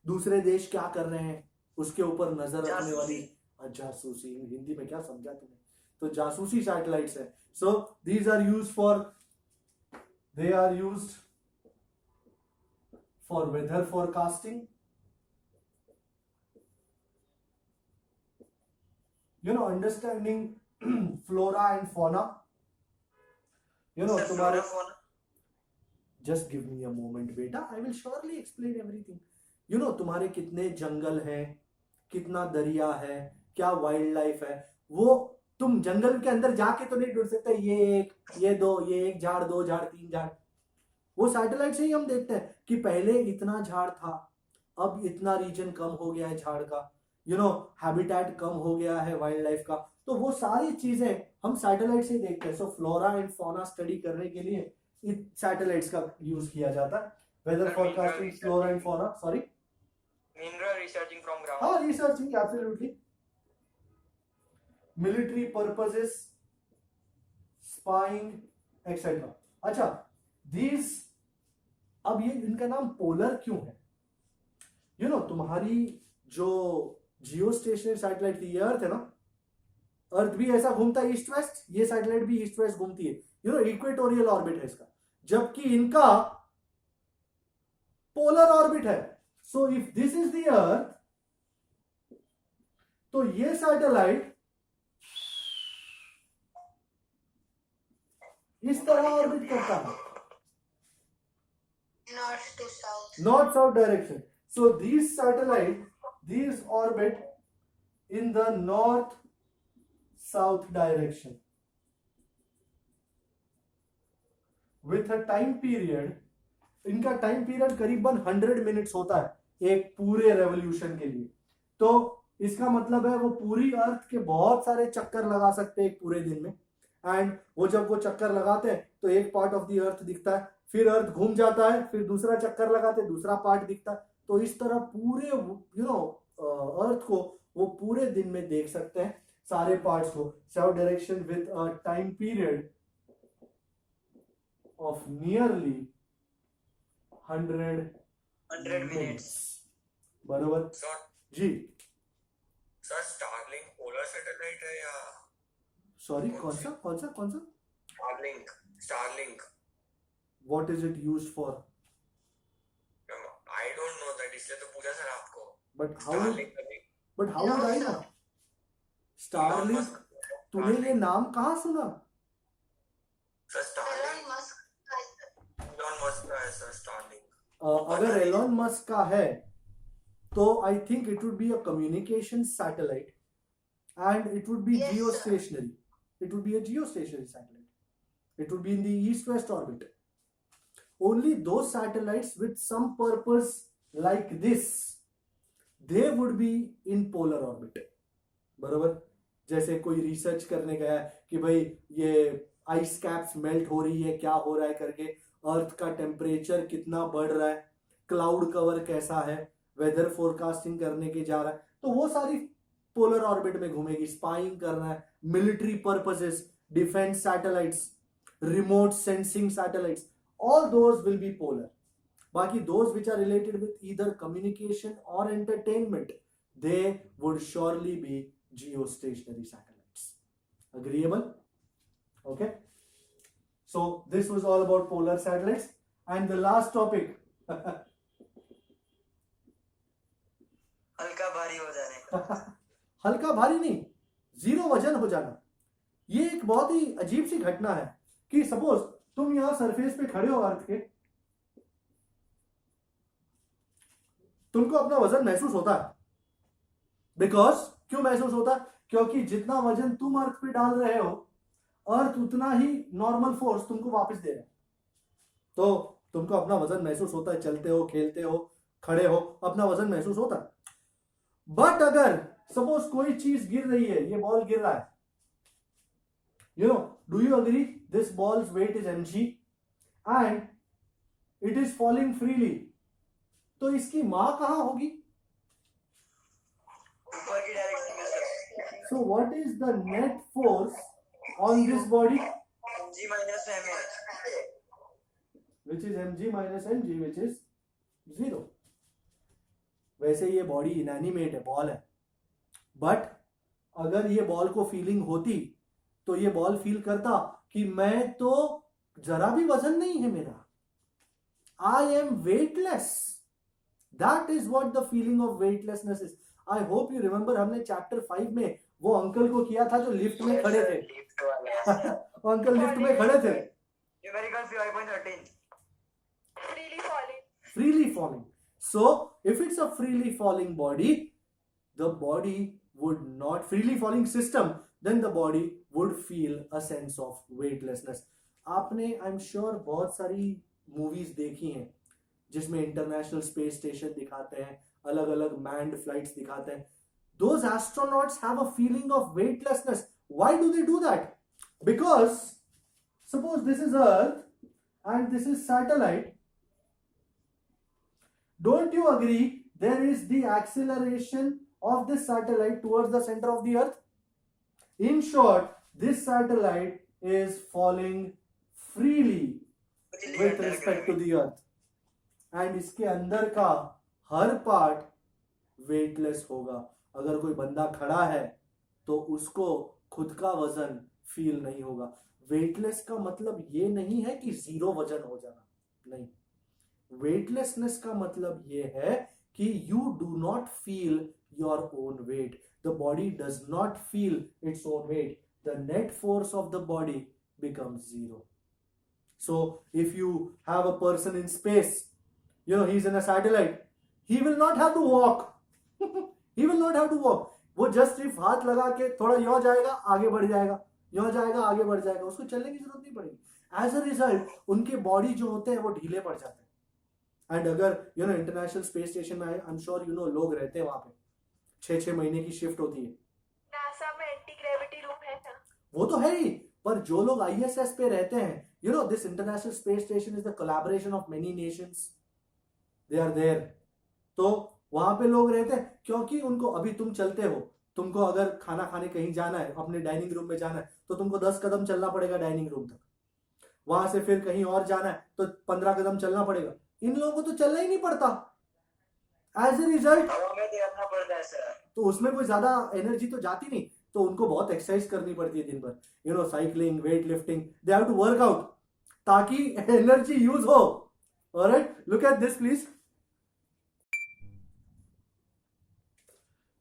दूसरे देश क्या कर रहे हैं उसके ऊपर नजर रखने वाली जासूसी. हिंदी में क्या समझा तुमने? तो जासूसी सैटेलाइट्स है. So these are used for weather forecasting. Understanding flora and fauna, Sir, तुम्हारे, flora, fauna. Just give me a moment बेटा, I will surely explain everything. तुम्हारे कितने जंगल हैं, कितना दरिया है, क्या वाइल्ड लाइफ है, वो तुम जंगल के अंदर जाके तो नहीं ढूंढ सकते. ये एक, ये दो, ये एक झाड़, दो झाड़, तीन झाड़. वो सैटेलाइट से ही हम देखते हैं कि पहले इतना झाड़ था, अब इतना रीजन कम हो गया है झाड़ का, हैबिटेट कम हो गया है वाइल्ड लाइफ का. तो वो सारी चीजें हम सैटेलाइट से देखते हैं. So flora and fauna study करने के लिए सैटेलाइट्स का यूज किया जाता है. Weather forecasting, flora and fauna, sorry, Mineral researching from ground. हाँ, researching, absolutely. Military purposes, spying, etcetera. अच्छा, दीज, अब ये इनका नाम पोलर क्यों है? तुम्हारी जो जियो स्टेशनरी सैटेलाइट थी, ये अर्थ है ना, अर्थ भी ऐसा घूमता है ईस्ट वेस्ट, ये सैटेलाइट भी ईस्ट वेस्ट घूमती है. इक्वेटोरियल ऑर्बिट है इसका, जबकि इनका पोलर ऑर्बिट है. सो if this is the earth, तो ये सैटेलाइट इस तरह ऑर्बिट करता है, North to south. north south direction. So these satellite, these orbit in the north south direction with a time period. इनका टाइम पीरियड करीबन 100 मिनट्स होता है एक पूरे रेवोल्यूशन के लिए. तो इसका मतलब है वो पूरी अर्थ के बहुत सारे चक्कर लगा सकते हैं एक पूरे दिन में. एंड वो जब वो चक्कर लगाते हैं तो एक पार्ट ऑफ द अर्थ दिखता है, फिर अर्थ घूम जाता है, फिर दूसरा चक्कर लगाते हैं, दूसरा पार्ट दिखता है. तो इस तरह पूरे अर्थ को वो पूरे दिन में देख सकते हैं, सारे पार्ट्स को. South direction with a time period of nearly 100 minutes. बरोबर sir ji. Sir Starlink polar satellite है या सॉरी, कौन सा Starlink? Starlink, what is it used for? I don't know that, इसलिए तो पूछा सर आपको. But Starlink how would I know? Starlink, तूने ये नाम कहाँ सुना? Sir Starlink Elon Musk. Elon Musk का है सर स्टारलिंक. अगर एलोन मस्क का है तो I think it would be a communication satellite and it would be Yes, sir. geostationary. It would be a geostationary satellite. It would be in the east-west orbit. Only those satellites with some purpose like this, they would be in polar orbit. बराबर. जैसे कोई रिसर्च करने गया है कि भाई ये आइस कैप्स मेल्ट हो रही है, क्या हो रहा है करके, अर्थ का टेम्परेचर कितना बढ़ रहा है, क्लाउड कवर कैसा है, वेदर फोरकास्टिंग करने के जा रहा है, तो वो सारी पोलर ऑर्बिट में घूमेगी. स्पाइंग करना है, military purposes, defence satellites, remote sensing satellites, all those will be polar. बाकी those which are related with either communication or entertainment, they would surely be geostationary satellites. Agreeable? Okay. So this was all about polar satellites. And the last topic. हल्का भारी हो जाने. हल्का भारी नहीं, जीरो वजन हो जाना. ये एक बहुत ही अजीब सी घटना है कि सपोज तुम यहां सरफेस पे खड़े हो अर्थ के, तुमको अपना वजन महसूस होता है. बिकॉज क्यों महसूस होता है? क्योंकि जितना वजन तुम अर्थ पे डाल रहे हो, अर्थ उतना ही नॉर्मल फोर्स तुमको वापस दे रहा है. तो तुमको अपना वजन महसूस होता है, चलते हो, खेलते हो, खड़े हो, अपना वजन महसूस होता है. बट अगर सपोज कोई चीज गिर रही है, ये बॉल गिर रहा है, do you agree this ball's weight is mg and it is falling freely, तो इसकी मां कहां होगी? ऊपर की डायरेक्शन में sir. So what is the net force on this body? G minus ma. Which is mg minus ng, which is 0. वैसे ये बॉडी इनएनिमेट है, बॉल है, बट अगर ये बॉल को फीलिंग होती तो ये बॉल फील करता कि मैं तो जरा भी वजन नहीं है मेरा, I am weightless. That is what the feeling of weightlessness is. I hope you remember, हमने चैप्टर 5 में वो अंकल को किया था जो लिफ्ट में खड़े थे। लिफ्ट वाला वो अंकल लिफ्ट में खड़े थे, Numerical 5.13. Freely falling. freely falling. So if it's a freely falling body, the body would not, freely falling system, then the body would feel a sense of weightlessness. आपने आई एम श्योर बहुत सारी मूवीज देखी हैं जिसमें इंटरनेशनल स्पेस स्टेशन दिखाते हैं, अलग अलग मैन्ड फ्लाइट्स दिखाते हैं. Those astronauts have a feeling of weightlessness. Why do they do that? Because suppose this is Earth and this is satellite. Don't you agree there is the acceleration of this satellite towards the center of the Earth? In short, this satellite is falling freely with respect to the Earth. And इसके अंदर का हर पार्ट वेटलेस होगा. अगर कोई बंदा खड़ा है तो उसको खुद का वजन फील नहीं होगा. वेटलेस का मतलब ये नहीं है कि जीरो वजन हो जाना, नहीं. वेटलेसनेस का मतलब ये है कि you do not feel your own wait. The body does not feel its own wait. The net force of the body becomes zero. So if you have a person in space, you know, he's in a satellite, he will not have to walk. He will not have to walk. वो जस्ट सिर्फ हाथ लगा के थोड़ा यो जाएगा, आगे बढ़ जाएगा, यो जाएगा, आगे बढ़ जाएगा. उसको चलने की जरूरत नहीं पड़ेगी. एज अ रिजल्ट उनके बॉडी जो होते हैं वो ढीले पड़ जाते हैं. एंड अगर you know international space station में, I am sure you know, लोग रहते हैं वहां पे, 6-6 महीने की शिफ्ट होती है. नासा में एंटी ग्रेविटी रूम है ना? वो तो है ही, पर जो लोग आईएसएस पे रहते हैं, you know, this international space station is the collaboration of many nations. They are there. तो वहां पे लोग रहते हैं क्योंकि उनको, अभी तुम चलते हो, तुमको अगर खाना खाने कहीं जाना है, अपने डाइनिंग रूम में जाना है, तो तुमको 10 कदम चलना पड़ेगा डाइनिंग रूम तक. वहां से फिर कहीं और जाना है तो 15 कदम चलना पड़ेगा. इन लोगों को तो चलना ही नहीं पड़ता. एज ए रिजल्ट हवा में तैरना पड़ता है सर. तो उसमें कोई ज्यादा एनर्जी तो जाती नहीं, तो उनको बहुत एक्सरसाइज करनी पड़ती है दिन भर, you know, cycling, weight lifting. They have to work out ताकि एनर्जी यूज हो. Alright, look at this please.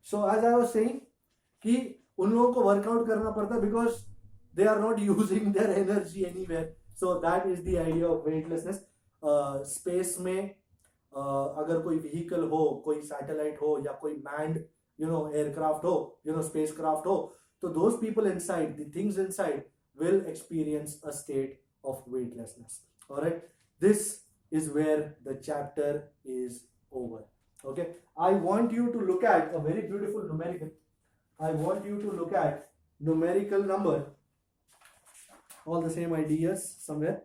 So as I was saying कि उन लोगों को वर्कआउट करना पड़ता है because they are not using their energy anywhere. So that is the idea of weightlessness. Space में अगर कोई व्हीकल हो, कोई सैटेलाइट हो, या कोई manned, you know, aircraft ho, you know, spacecraft ho, so those people inside, the things inside will experience a state of weightlessness. All right, this is where the chapter is over. Okay, I want you to look at a very beautiful numerical. I want you to look at numerical number, all the same ideas somewhere.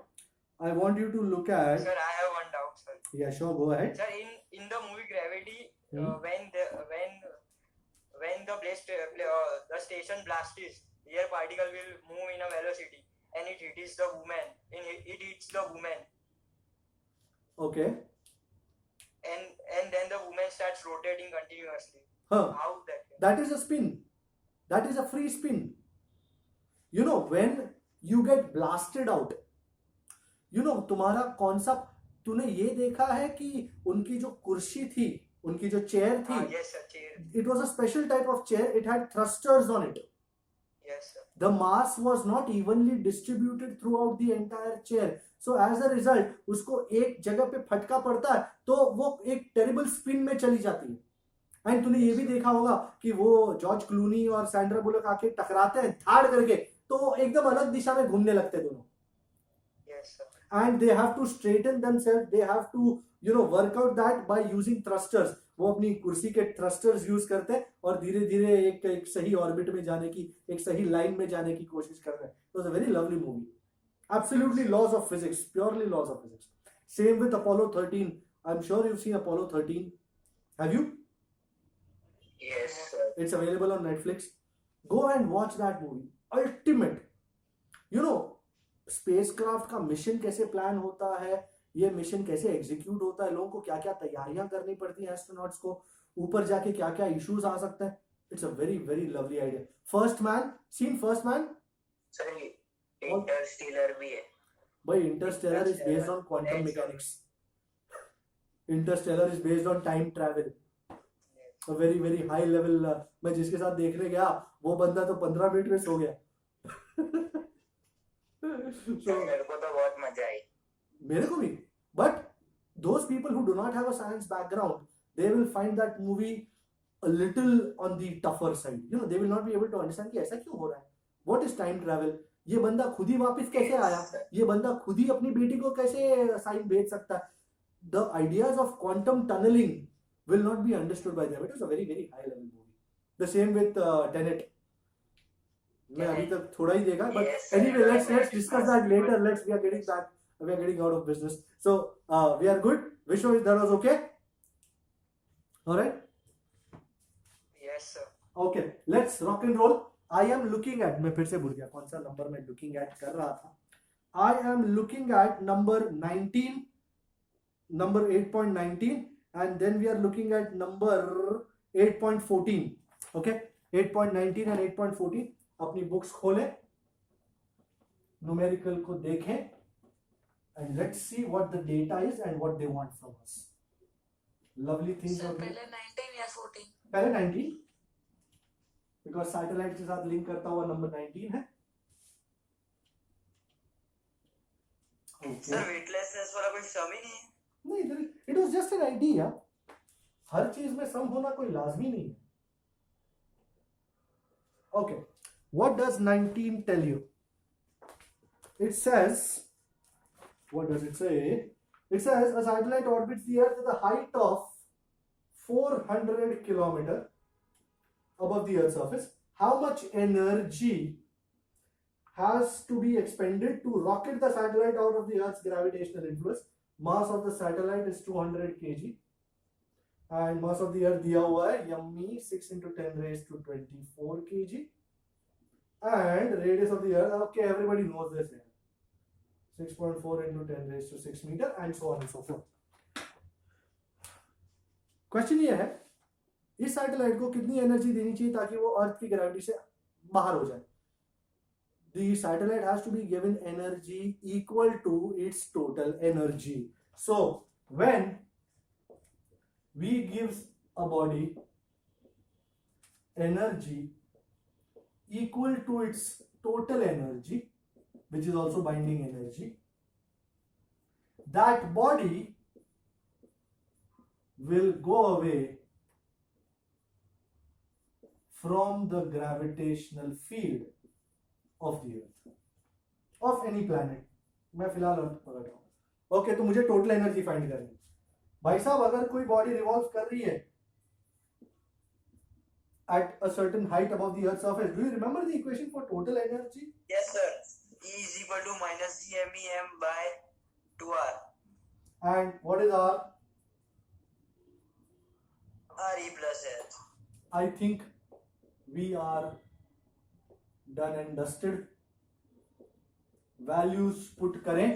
I want you to look at, Sir, I have one doubt, sir. yeah, sure, go ahead. Sir, in the movie Gravity, when the station blasts, air particle will move in a velocity and it hits the woman. It hits the woman, Okay. and then the woman starts rotating continuously. Huh. How that? That is a spin. That is a free spin. You know, when you get blasted out, you know, तुम्हारा कौन सा, तूने ये देखा है कि उनकी जो कुर्सी थी, उनकी जो चेयर थी, Yes, sir. Chair. it was a special type of chair. It had thrusters on it. Yes, sir. The mass was not evenly distributed throughout the entire chair. So as a result, उसको एक जगह पे फटका पड़ता है तो वो एक टेरिबल स्पिन में चली जाती है. एंड तूने ये भी देखा होगा कि वो जॉर्ज क्लूनी और सैंड्रा बुलक आके टकराते हैं धाड़ करके, तो एकदम अलग दिशा में घूमने लगते हैं दोनों. Yes, sir. And they have to straighten themselves. They have to, you know, work out that by using thrusters. वो अपनी कुर्सी के थ्रस्टर्स यूज करते हैं और धीरे धीरे एक सही ऑर्बिट में जाने की, एक सही लाइन में जाने की कोशिश कर रहे हैं. It was a very lovely movie. Absolutely laws of physics, purely laws of physics. Same with Apollo 13. I'm sure you've seen Apollo 13. Have you? Yes, sir. It's available on Netflix. Go and watch that movie. Ultimate. You know, spacecraft का मिशन कैसे प्लान होता है, ये मिशन कैसे एग्जीक्यूट होता है, लोगों को क्या क्या तैयारियां करनी पड़ती हैं एस्ट्रोनॉट्स को, ऊपर जाके क्या क्या इश्यूज आ सकते हैं. It's a very very lovely idea. First man, seen first man? Sir Interstellar भी है. भाई Interstellar is based on quantum mechanics. Interstellar is based on time travel. Very very high level. मैं जिसके साथ देखने गया वो बंदा तो 15 मिनट में सो गया। सर मेरे को तो बहुत मजा आई। मेरे को भी, but those people who do not have a science background, they will find that movie a little on the tougher side. You know, they will not be able to understand कि ऐसा क्यों हो रहा है, what is time travel, ये बंदा खुद ही वापस कैसे आया, ये बंदा खुद ही अपनी बेटी को कैसे साइन भेज सकता है. The ideas of quantum tunneling will not be understood by them. It is a very very high level movie. The same with Tenet. मैं अभी तक थोड़ा ही देखा, but Yes, anyway, sir. let's discuss that later. We are getting back. We are getting out of business. So we are good. Vishnu, that was okay. All right. Yes, sir. Okay. Let's rock and roll. I am looking at. मैं फिर से भूल गया कौन सा नंबर मैं looking at कर रहा था. I am looking at number 19, number 8.19, and then we are looking at number 8.14. Okay. 8.19 and 8.14. अपनी बुक्स खोलें, न्यूमेरिकल को देखें, and let's see what the data is and what they want from us. Lovely things sir are here. पहले 19 या 14? पहले 19, बिकॉज सैटेलाइट के साथ लिंक करता हुआ नंबर 19 है. सर वेटलेसनेस वाला कोई सम ही नहीं है। नहीं, it was just an idea. हर चीज में सम होना कोई लाजमी नहीं है. Okay, what does 19 tell you? It says, what does it say? It says a satellite orbits the Earth at a height of 400 kilometer above the Earth's surface. How much energy has to be expended to rocket the satellite out of the Earth's gravitational influence? Mass of the satellite is 200 kg, and mass of the Earth दिया हुआ है yummy 6 into 10 raised to 24 kg, and radius of the Earth, okay, everybody knows this here. 6.4 into 10 raised to 6 meter, and so on and so forth. Question ये है, इस सैटेलाइट को कितनी एनर्जी देनी चाहिए ताकि वो अर्थ की ग्रेविटी से बाहर हो जाए? The satellite has to be given energy equal to its total energy. So when we give a body energy equal to its total energy, which is also binding energy, that body will go away from the gravitational field of the earth, of any planet. मैं फिलहाल अर्थ पकड़ रहा हूं. ओके, तो मुझे टोटल एनर्जी फाइंड करनी है. भाई साहब, अगर कोई बॉडी रिवॉल्व कर रही है at a certain height above the earth's surface, do you remember the equation for total energy? Yes sir, E is equal to minus GMEM by 2R. And what is R? RE plus H. I think we are done and dusted. Values put करें.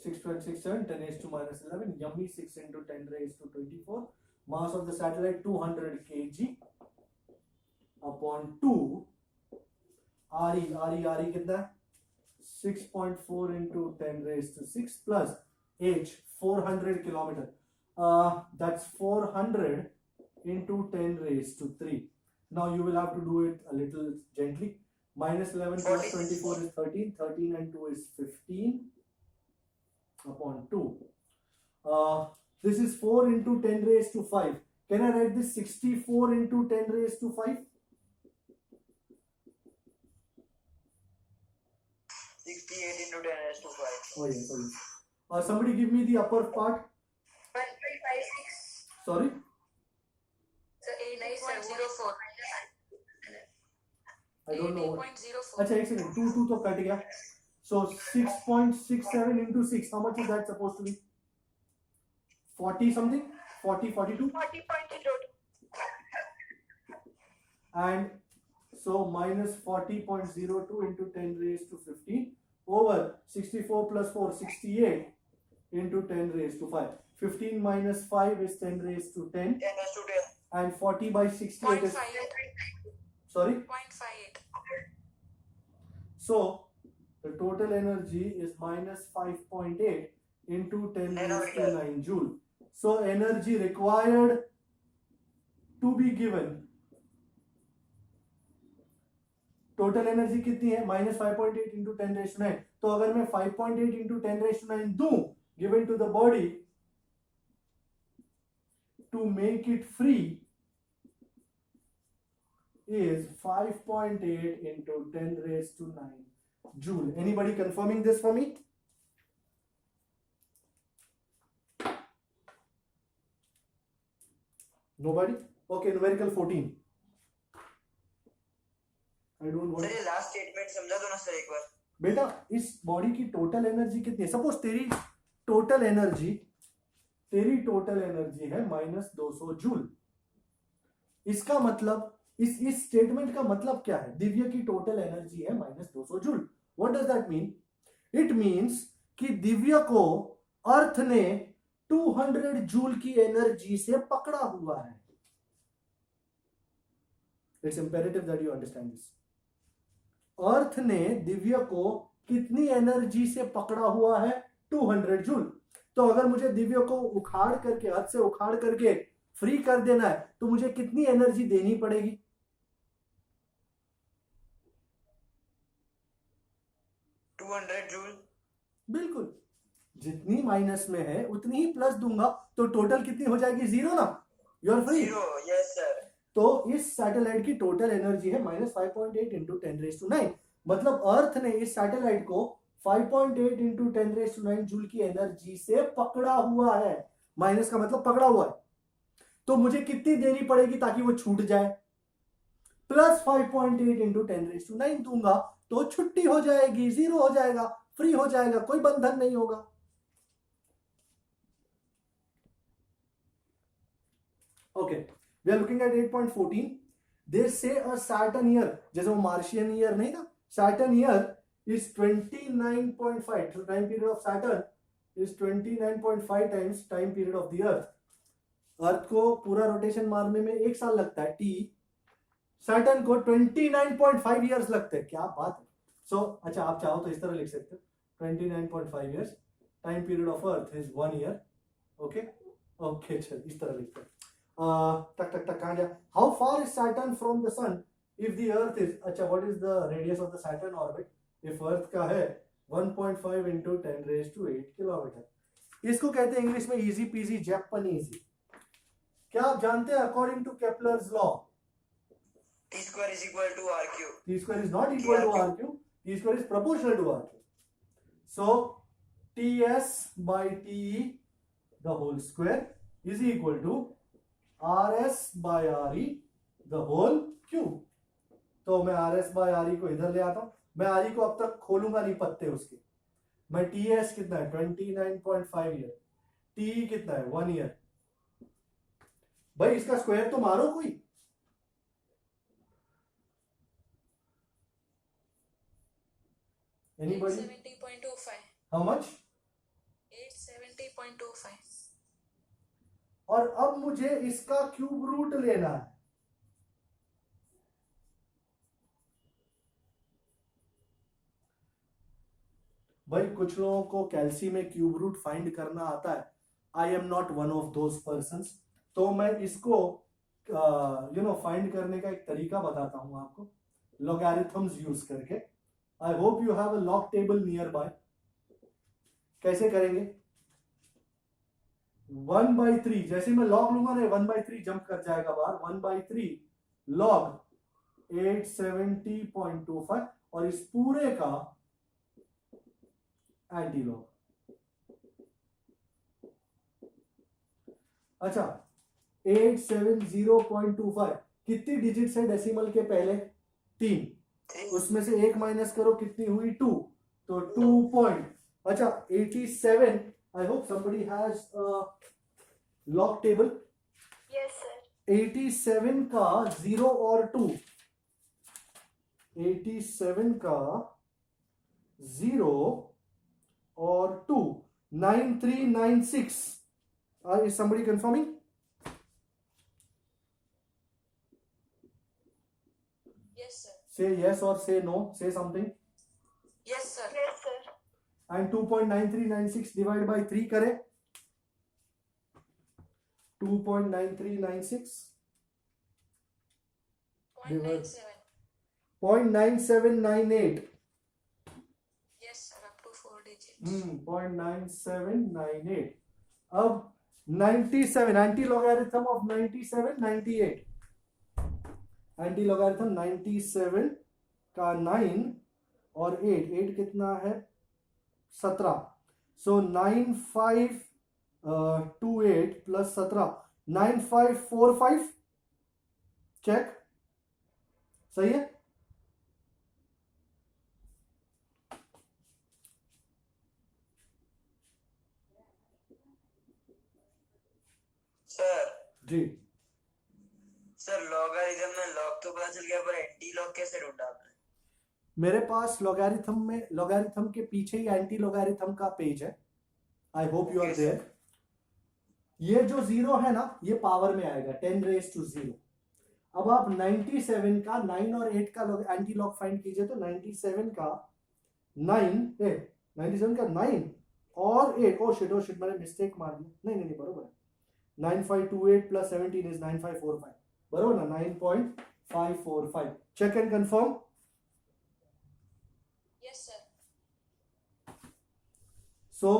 6.67, 10 raised to minus 11, yummy 6 into 10 raised to 24. Mass of the satellite 200 kg upon 2. RE कितना है? 6.4 into 10 raised to 6 plus H 400 kilometer. That's 400 into 10 raised to 3. Now you will have to do it a little gently. Minus 11 plus 24 is 13. 13 and 2 is 15 upon 2. This is 4 into 10 raised to 5. Can I write this 64 into 10 raised to 5? 68 into 10 raised to 5. Oh yes, oh yes. Somebody give me the upper part. 1.56. Sorry? So 8.04. I don't know. What. 8.04. अच्छा, एक second. 2 तो कट गया. So 6.67 into 6. How much is that supposed to be? 40 something? 40, 42? 40.02. And so minus 40.02 into 10 raised to 15 over 64 plus 4, 68 into 10 raised to 5. 15 minus 5 is 10 raised to 10. 10 raised to 10. And 40 by 68 is... 0.58. Sorry? 0.58. So the total energy is minus 5.8 into 10 raised to 9 joule. So energy required to be given total energy कितनी है -5.8 इंटू 10⁻⁹ तो अगर मैं 5.8 इंटू 10⁻⁹ दूं given to the body to make it free is 5.8 into 10⁹ joule. Anybody confirming this for me? Nobody? Okay, numerical 14. I don't want. Sir ये लास्ट स्टेटमेंट समझा दो ना सर एक बार. बेटा इस बॉडी की टोटल एनर्जी कितनी है सपोज तेरी टोटल एनर्जी है -200 जूल. इसका मतलब इस स्टेटमेंट का मतलब क्या है दिव्य की टोटल एनर्जी है -200 joule. What does that mean? It means कि दिव्य को अर्थ ने 200 जूल की एनर्जी से पकड़ा हुआ है. It's imperative that you understand this. Earth ने दिव्य को कितनी एनर्जी से पकड़ा हुआ है 200 जूल. तो अगर मुझे दिव्य को उखाड़ करके अर्थ से उखाड़ करके फ्री कर देना है तो मुझे कितनी एनर्जी देनी पड़ेगी? 200 जूल. बिल्कुल जितनी माइनस में है उतनी ही प्लस दूंगा तो टोटल कितनी हो जाएगी 0 ना. You are free. 0. Yes sir. तो इस सैटेलाइट की टोटल एनर्जी है -5.8 इंटू 10⁻⁹. मतलब अर्थ ने इस सैटेलाइट को 5.8 इंटू 10⁻⁹ जूल की एनर्जी से पकड़ा हुआ है. माइनस का मतलब पकड़ा हुआ है. तो मुझे कितनी देनी पड़ेगी ताकि वो छूट जाए? +5.8 इंटू 10⁻⁹ दूंगा तो छुट्टी हो जाएगी, 0 हो जाएगा, फ्री हो जाएगा, कोई बंधन नहीं होगा. Okay, we are looking at 8.14. They say a Saturn year, जैसे वो मार्शियन ईयर नहीं था, Saturn year is 29.5. so time period of Saturn is 29.5 times time period of the earth. Earth को पूरा रोटेशन मारने में 1 साल लगता है टी. सैटर्न को 29.5 इयर्स लगते हैं. क्या बात है. सो अच्छा आप चाहो तो इस तरह लिख सकते हो 29.5 years. Time period of earth is 1 year. Okay okay चल इस तरह लिखते हैं. टक टक टक कहां गया? How far is Saturn from the sun if the earth is. अच्छा what is the radius of the Saturn orbit? If earth का है 1.5 इंटू 10⁸ किलोमीटर. इसको कहते हैं इंग्लिश में इजी पीजी जापानीज. क्या आप जानते हैं according to Kepler's law T square is equal to R cube. T square is not equal to R cube. T square is proportional to R cube. So TS by TE the whole square is equal to RS by RE the whole cube. तो मैं RS by RE को इधर ले आता हूं. मैं RE को अब तक खोलूंगा नहीं पत्ते उसके. मैं TS कितना है 29.5 ईयर. TE कितना है 1 ईयर. भाई इसका स्क्वायर तो मारो कोई. Anybody? 870.25. How much? 870.25. और अब मुझे इसका क्यूब रूट लेना है. भाई कुछ लोगों को कैल्सी में क्यूब रूट फाइंड करना आता है. I am not one of those persons. तो मैं इसको फाइंड करने का एक तरीका बताता हूं आपको लॉगरिथम्स यूज करके. I hope you have a log table nearby. कैसे करेंगे? 1/3 जैसे मैं log लूंगा ना 1/3 जंप कर जाएगा बाहर. 1/3 log 870.25 और इस पूरे का एंटी लॉग. अच्छा 870.25 कितनी डिजिट्स है डेसिमल के पहले? 3. उसमें से 1 माइनस करो कितनी हुई 2. तो 2 पॉइंट. अच्छा 87. I hope somebody has log table. Yes, sir. 87 का 0 और 2. 87 का 0 और 2. 9396. Is somebody confirming? Yes, sir. Say yes or say no. Say something. Yes, sir. Yes, sir. And 2.9396 divided by 3 करें. 2.9396 0.97. 0.9798. Yes, sir, up to 4 digits. 0.9798. अब 97 anti logarithm of 97 98, anti logarithm 97 का 9 और 8 कितना है 17. सो 9528 प्लस 17 9545. चेक सही है. सर जी सर लॉगरिथम में लॉग तो पता चल गया, पर एंटी लॉग कैसे ढूंढा आपने? मेरे पास लॉगरिथम में लॉगरिथम के पीछे ही एंटी लॉगरिथम का पेज है. I hope you are Okay, there. ये जो 0 है ना ये पावर में आएगा 10⁻�0. अब आप 97 का 9 और 8 का एंटी लॉग फाइंड कीजिए तो 97 का 9 और 8. ओ शिट मैंने मिस्टेक मार दी. नहीं बरोबर है. 9528 प्लस 17 इज 9545. बरोबर ना 9.545. Check and confirm. Yes, sir. So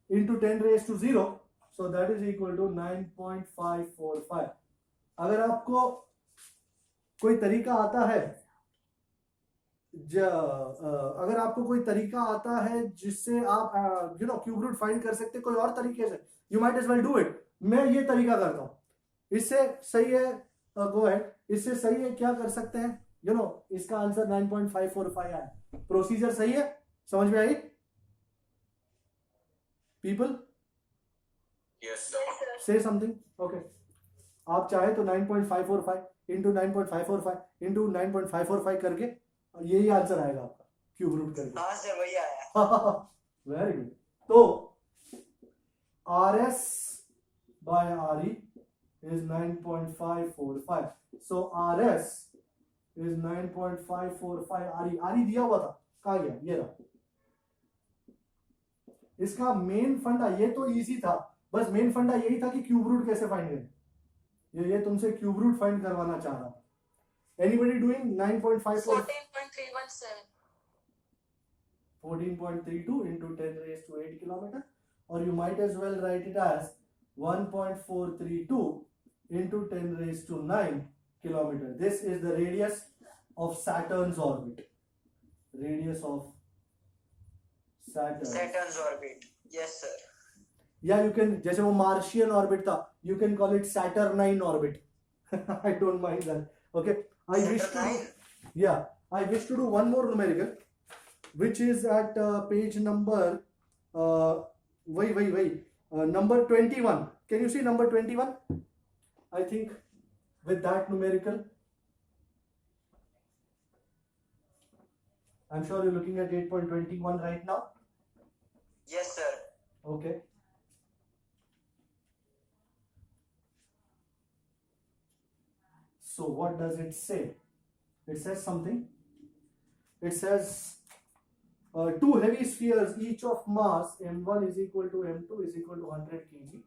into 10⁻�0, so that is equal to 9.545. अगर आपको कोई तरीका आता है अगर आपको कोई तरीका आता है जिससे आप क्यूब रूट फाइंड कर सकते कोई और तरीके से, you might as well do it. मैं ये तरीका करता हूं, इससे सही है. Go ahead. इससे सही है क्या कर सकते हैं इसका आंसर 9.545 आया. प्रोसीजर सही है, समझ में I people? Yes, sir. Yes, sir. से समथिंग. ओके आप चाहे तो 9.545 इंटू 9.545 इंटू 9.545 करके यही आंसर आएगा आपका क्यूब रूट करके. हाँ सर वही आया. Very good. तो RS by RE is 9.545. So RS is 9.545 RE दिया हुआ था. कहाँ गया? ये रहा. इसका मेन फंडा ये तो इजी था, बस मेन फंडा यही था कि क्यूब रूट कैसे फाइंड करें. ये तुमसे क्यूब रूट फाइंड करवाना चाह रहा था. Anybody doing 9.54 14.317. 14.32 into 10⁻⁸ kilometer, or you might as well write it as 1.432 into 10⁹ kilometer. This is the radius of Saturn's orbit. Radius of Saturn. Saturn's orbit. Yes sir. Yeah, you can, जैसे वो मार्शियन ऑर्बिट था, you can call it Saturnine orbit. I don't mind that. Okay, I wish to do one more numerical, which is at page number number 21. Can you see number 21? I think with that numerical, I'm sure you're looking at 8.21 right now. Yes sir. Okay. So what does it say? It says something. It says two heavy spheres, each of mass m1 is equal to m2 is equal to 100 kg,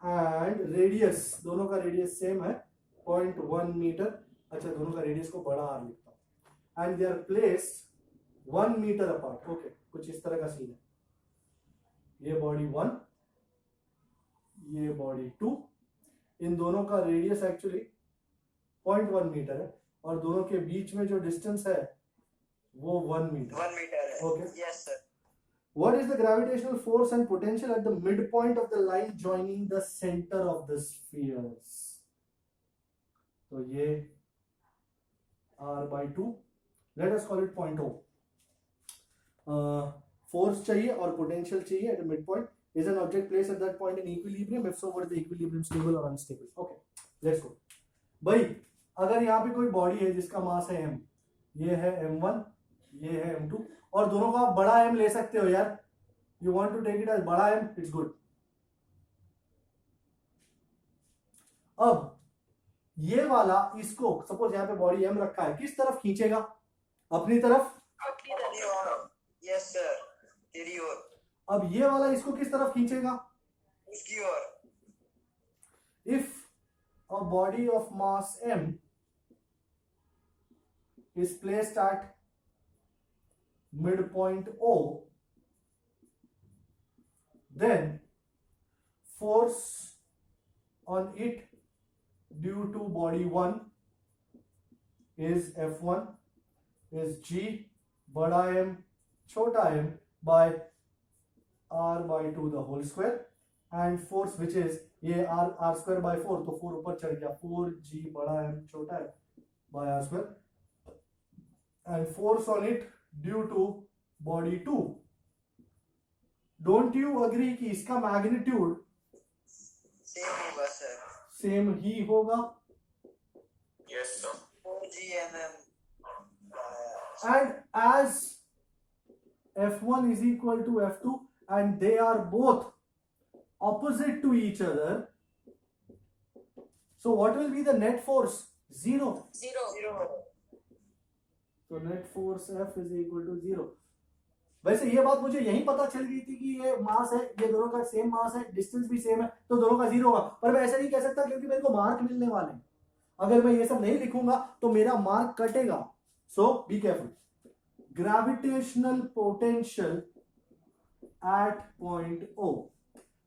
and radius, दोनों का radius same है 0.1 meter. अच्छा, दोनों का radius को बड़ा r लिखता हूँ. And they are placed 1 meter apart. Okay, कुछ इस तरह का सीन है. ये बॉडी 1, ये बॉडी 2. इन दोनों का रेडियस एक्चुअली 0.1 मीटर है, और दोनों के बीच में जो डिस्टेंस है वो 1 मीटर. 1 meter है. Okay. Yes sir. What is the gravitational force and potential at the midpoint of the line joining the center of the spheres? तो ये r/2, let us call it 0.0. Force चाहिए और potential चाहिए at the midpoint. Is an object placed at that point in equilibrium? If so, what is the equilibrium, stable or unstable? Okay, let's go. भाई अगर यहाँ पे कोई बॉडी है जिसका मास है m, ये है m1, ये है m2, और दोनों का आप बड़ा m ले सकते हो यार. You want to take it as बड़ा m, it's good. अब ये वाला इसको सपोज यहाँ पे बॉडी m रखा है, किस तरफ खींचेगा? अपनी तरफ. तेरी ओर. Yes sir. तेरी ओर. अब ये वाला इसको किस तरफ खींचेगा? उसकी ओर. If a body of mass m is placed at midpoint O, then force on it due to body 1 is F1 is G बड़ा M छोटा m by r by 2 the whole square, and force which is ये r square by 4, तो 4 ऊपर चढ़ गया, 4g बड़ा m छोटा है by r square, and force on it due to body 2. Don't you agree कि इसका magnitude सेम होगा सर, सेम ही होगा? Yes sir 4 And as F1 is equal to F2 and they are both opposite to each other, so what will be the net force? 0. 0. So net force F is equal to 0. वैसे ये बात मुझे यही पता चल गई थी कि ये मास है, ये दोनों का सेम मास है, डिस्टेंस भी सेम है, तो दोनों का 0 होगा, पर मैं ऐसा नहीं कह सकता क्योंकि मेरे को मार्क मिलने वाले हैं। अगर मैं ये सब नहीं लिखूंगा तो मेरा मार्क कटेगा। So be careful. Gravitational potential at point O,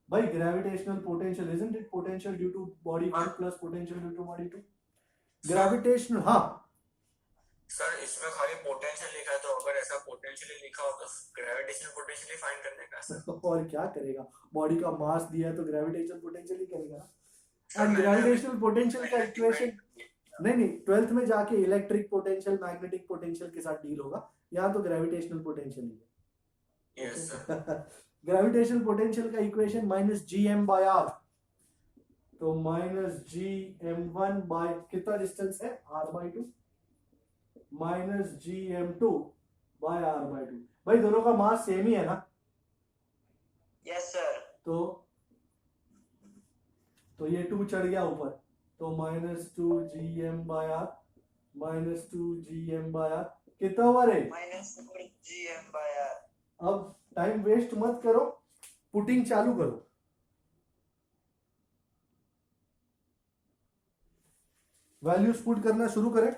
भाई gravitational potential isn't it potential due to body 1 plus potential due to body 2? Gravitational, हाँ सर इसमें खाली पोटेंशियल लिखा है, तो अगर ऐसा पोटेंशियल लिखा हो तो ग्रेविटेशनल पोटेंशियल फाइंड करने का सर। और क्या करेगा, बॉडी का मास दिया है तो ग्रेविटेशनल पोटेंशियल ही करेगा ना। एंड ग्रेविटेशनल पोटेंशियल का इक्वेशन नहीं 12th में जाके इलेक्ट्रिक पोटेंशियल मैग्नेटिक पोटेंशियल के साथ डील होगा, यहाँ तो ग्रेविटेशनल पोटेंशियल ही है। यस सर ग्रेविटेशनल पोटेंशियल का equation minus G M by R, तो minus G M one by कितना डिस्टेंस है R by 2 minus G M two by R by 2। भाई दोनों का मास सेम ही है ना, यस सर, तो ये 2 चढ़ गया ऊपर, तो minus 2 G M by R minus 2 G M by R कितना हुआ रे? -4 GM/r। अब टाइम वेस्ट मत करो, पुटिंग चालू करो। वैल्यूज पुट करना शुरू करें।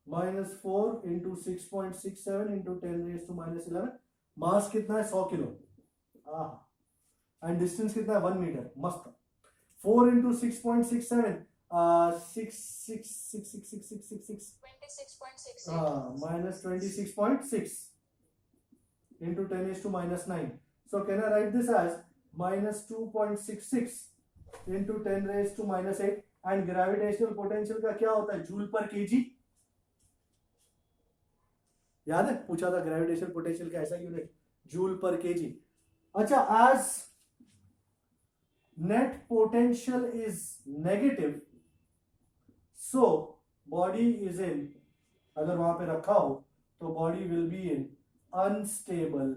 -4 इंटू 6.67 इंटू 10⁻⁻11। मास कितना है? 100 किलो। एंड डिस्टेंस कितना है? 1 मीटर। मस्त। 4 into 6.67 6 26.6 minus 26.6 into 10⁻⁹. So can I write this as minus 2.66 into 10⁻⁸? and gravitational potential का क्या होता है? जूल पर केजी। याद है पूछा था ग्रेविटेशनल पोटेंशियल का ऐसा यूनिट जूल पर केजी। अच्छा, as net potential is negative, so body is in, अगर वहां पे रखा हो तो body will be in unstable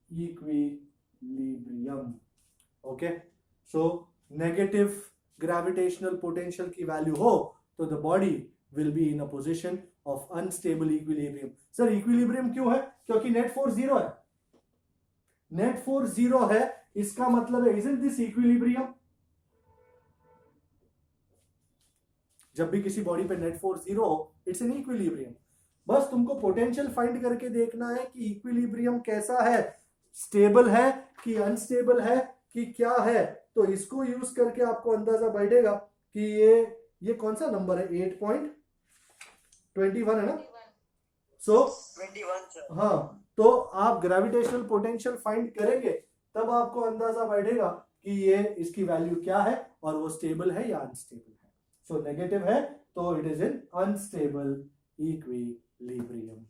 equilibrium. Okay, so negative gravitational potential की वैल्यू हो तो the body will be in a position of unstable equilibrium. Sir equilibrium क्यों है? क्योंकि नेट फोर्स 0 है। नेट फोर्स 0 है, इसका मतलब है इजंट दिस इक्विलिब्रियम? जब भी किसी बॉडी पे नेट फोर्स 0 हो, इट्स एन इक्विलिब्रियम। बस तुमको पोटेंशियल फाइंड करके देखना है कि इक्विलिब्रियम कैसा है, स्टेबल है कि अनस्टेबल है कि क्या है। तो इसको यूज करके आपको अंदाजा बैठेगा कि ये कौन सा नंबर है? 8.21 है ना? सो 21 सर। हाँ, तो आप ग्रेविटेशनल पोटेंशियल फाइंड करेंगे तब आपको अंदाजा बैठेगा कि ये इसकी वैल्यू क्या है और वो स्टेबल है या अनस्टेबल है। सो नेगेटिव है तो it is in unstable equilibrium.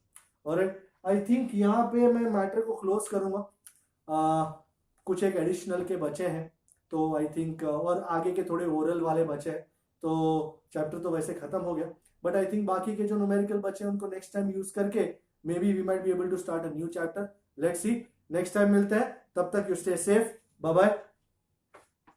Alright, I think यहाँ पे मैं मैटर को क्लोज करूंगा। कुछ एक एडिशनल के बचे हैं तो आई थिंक, और आगे के थोड़े ओरल वाले बचे हैं, तो चैप्टर तो वैसे खत्म हो गया, बट आई थिंक बाकी के जो न्यूमेरिकल बचे हैं उनको नेक्स्ट टाइम यूज करके maybe we might be able to start a new chapter. Let's see, next time मिलते हैं, तब तक you stay safe, bye bye.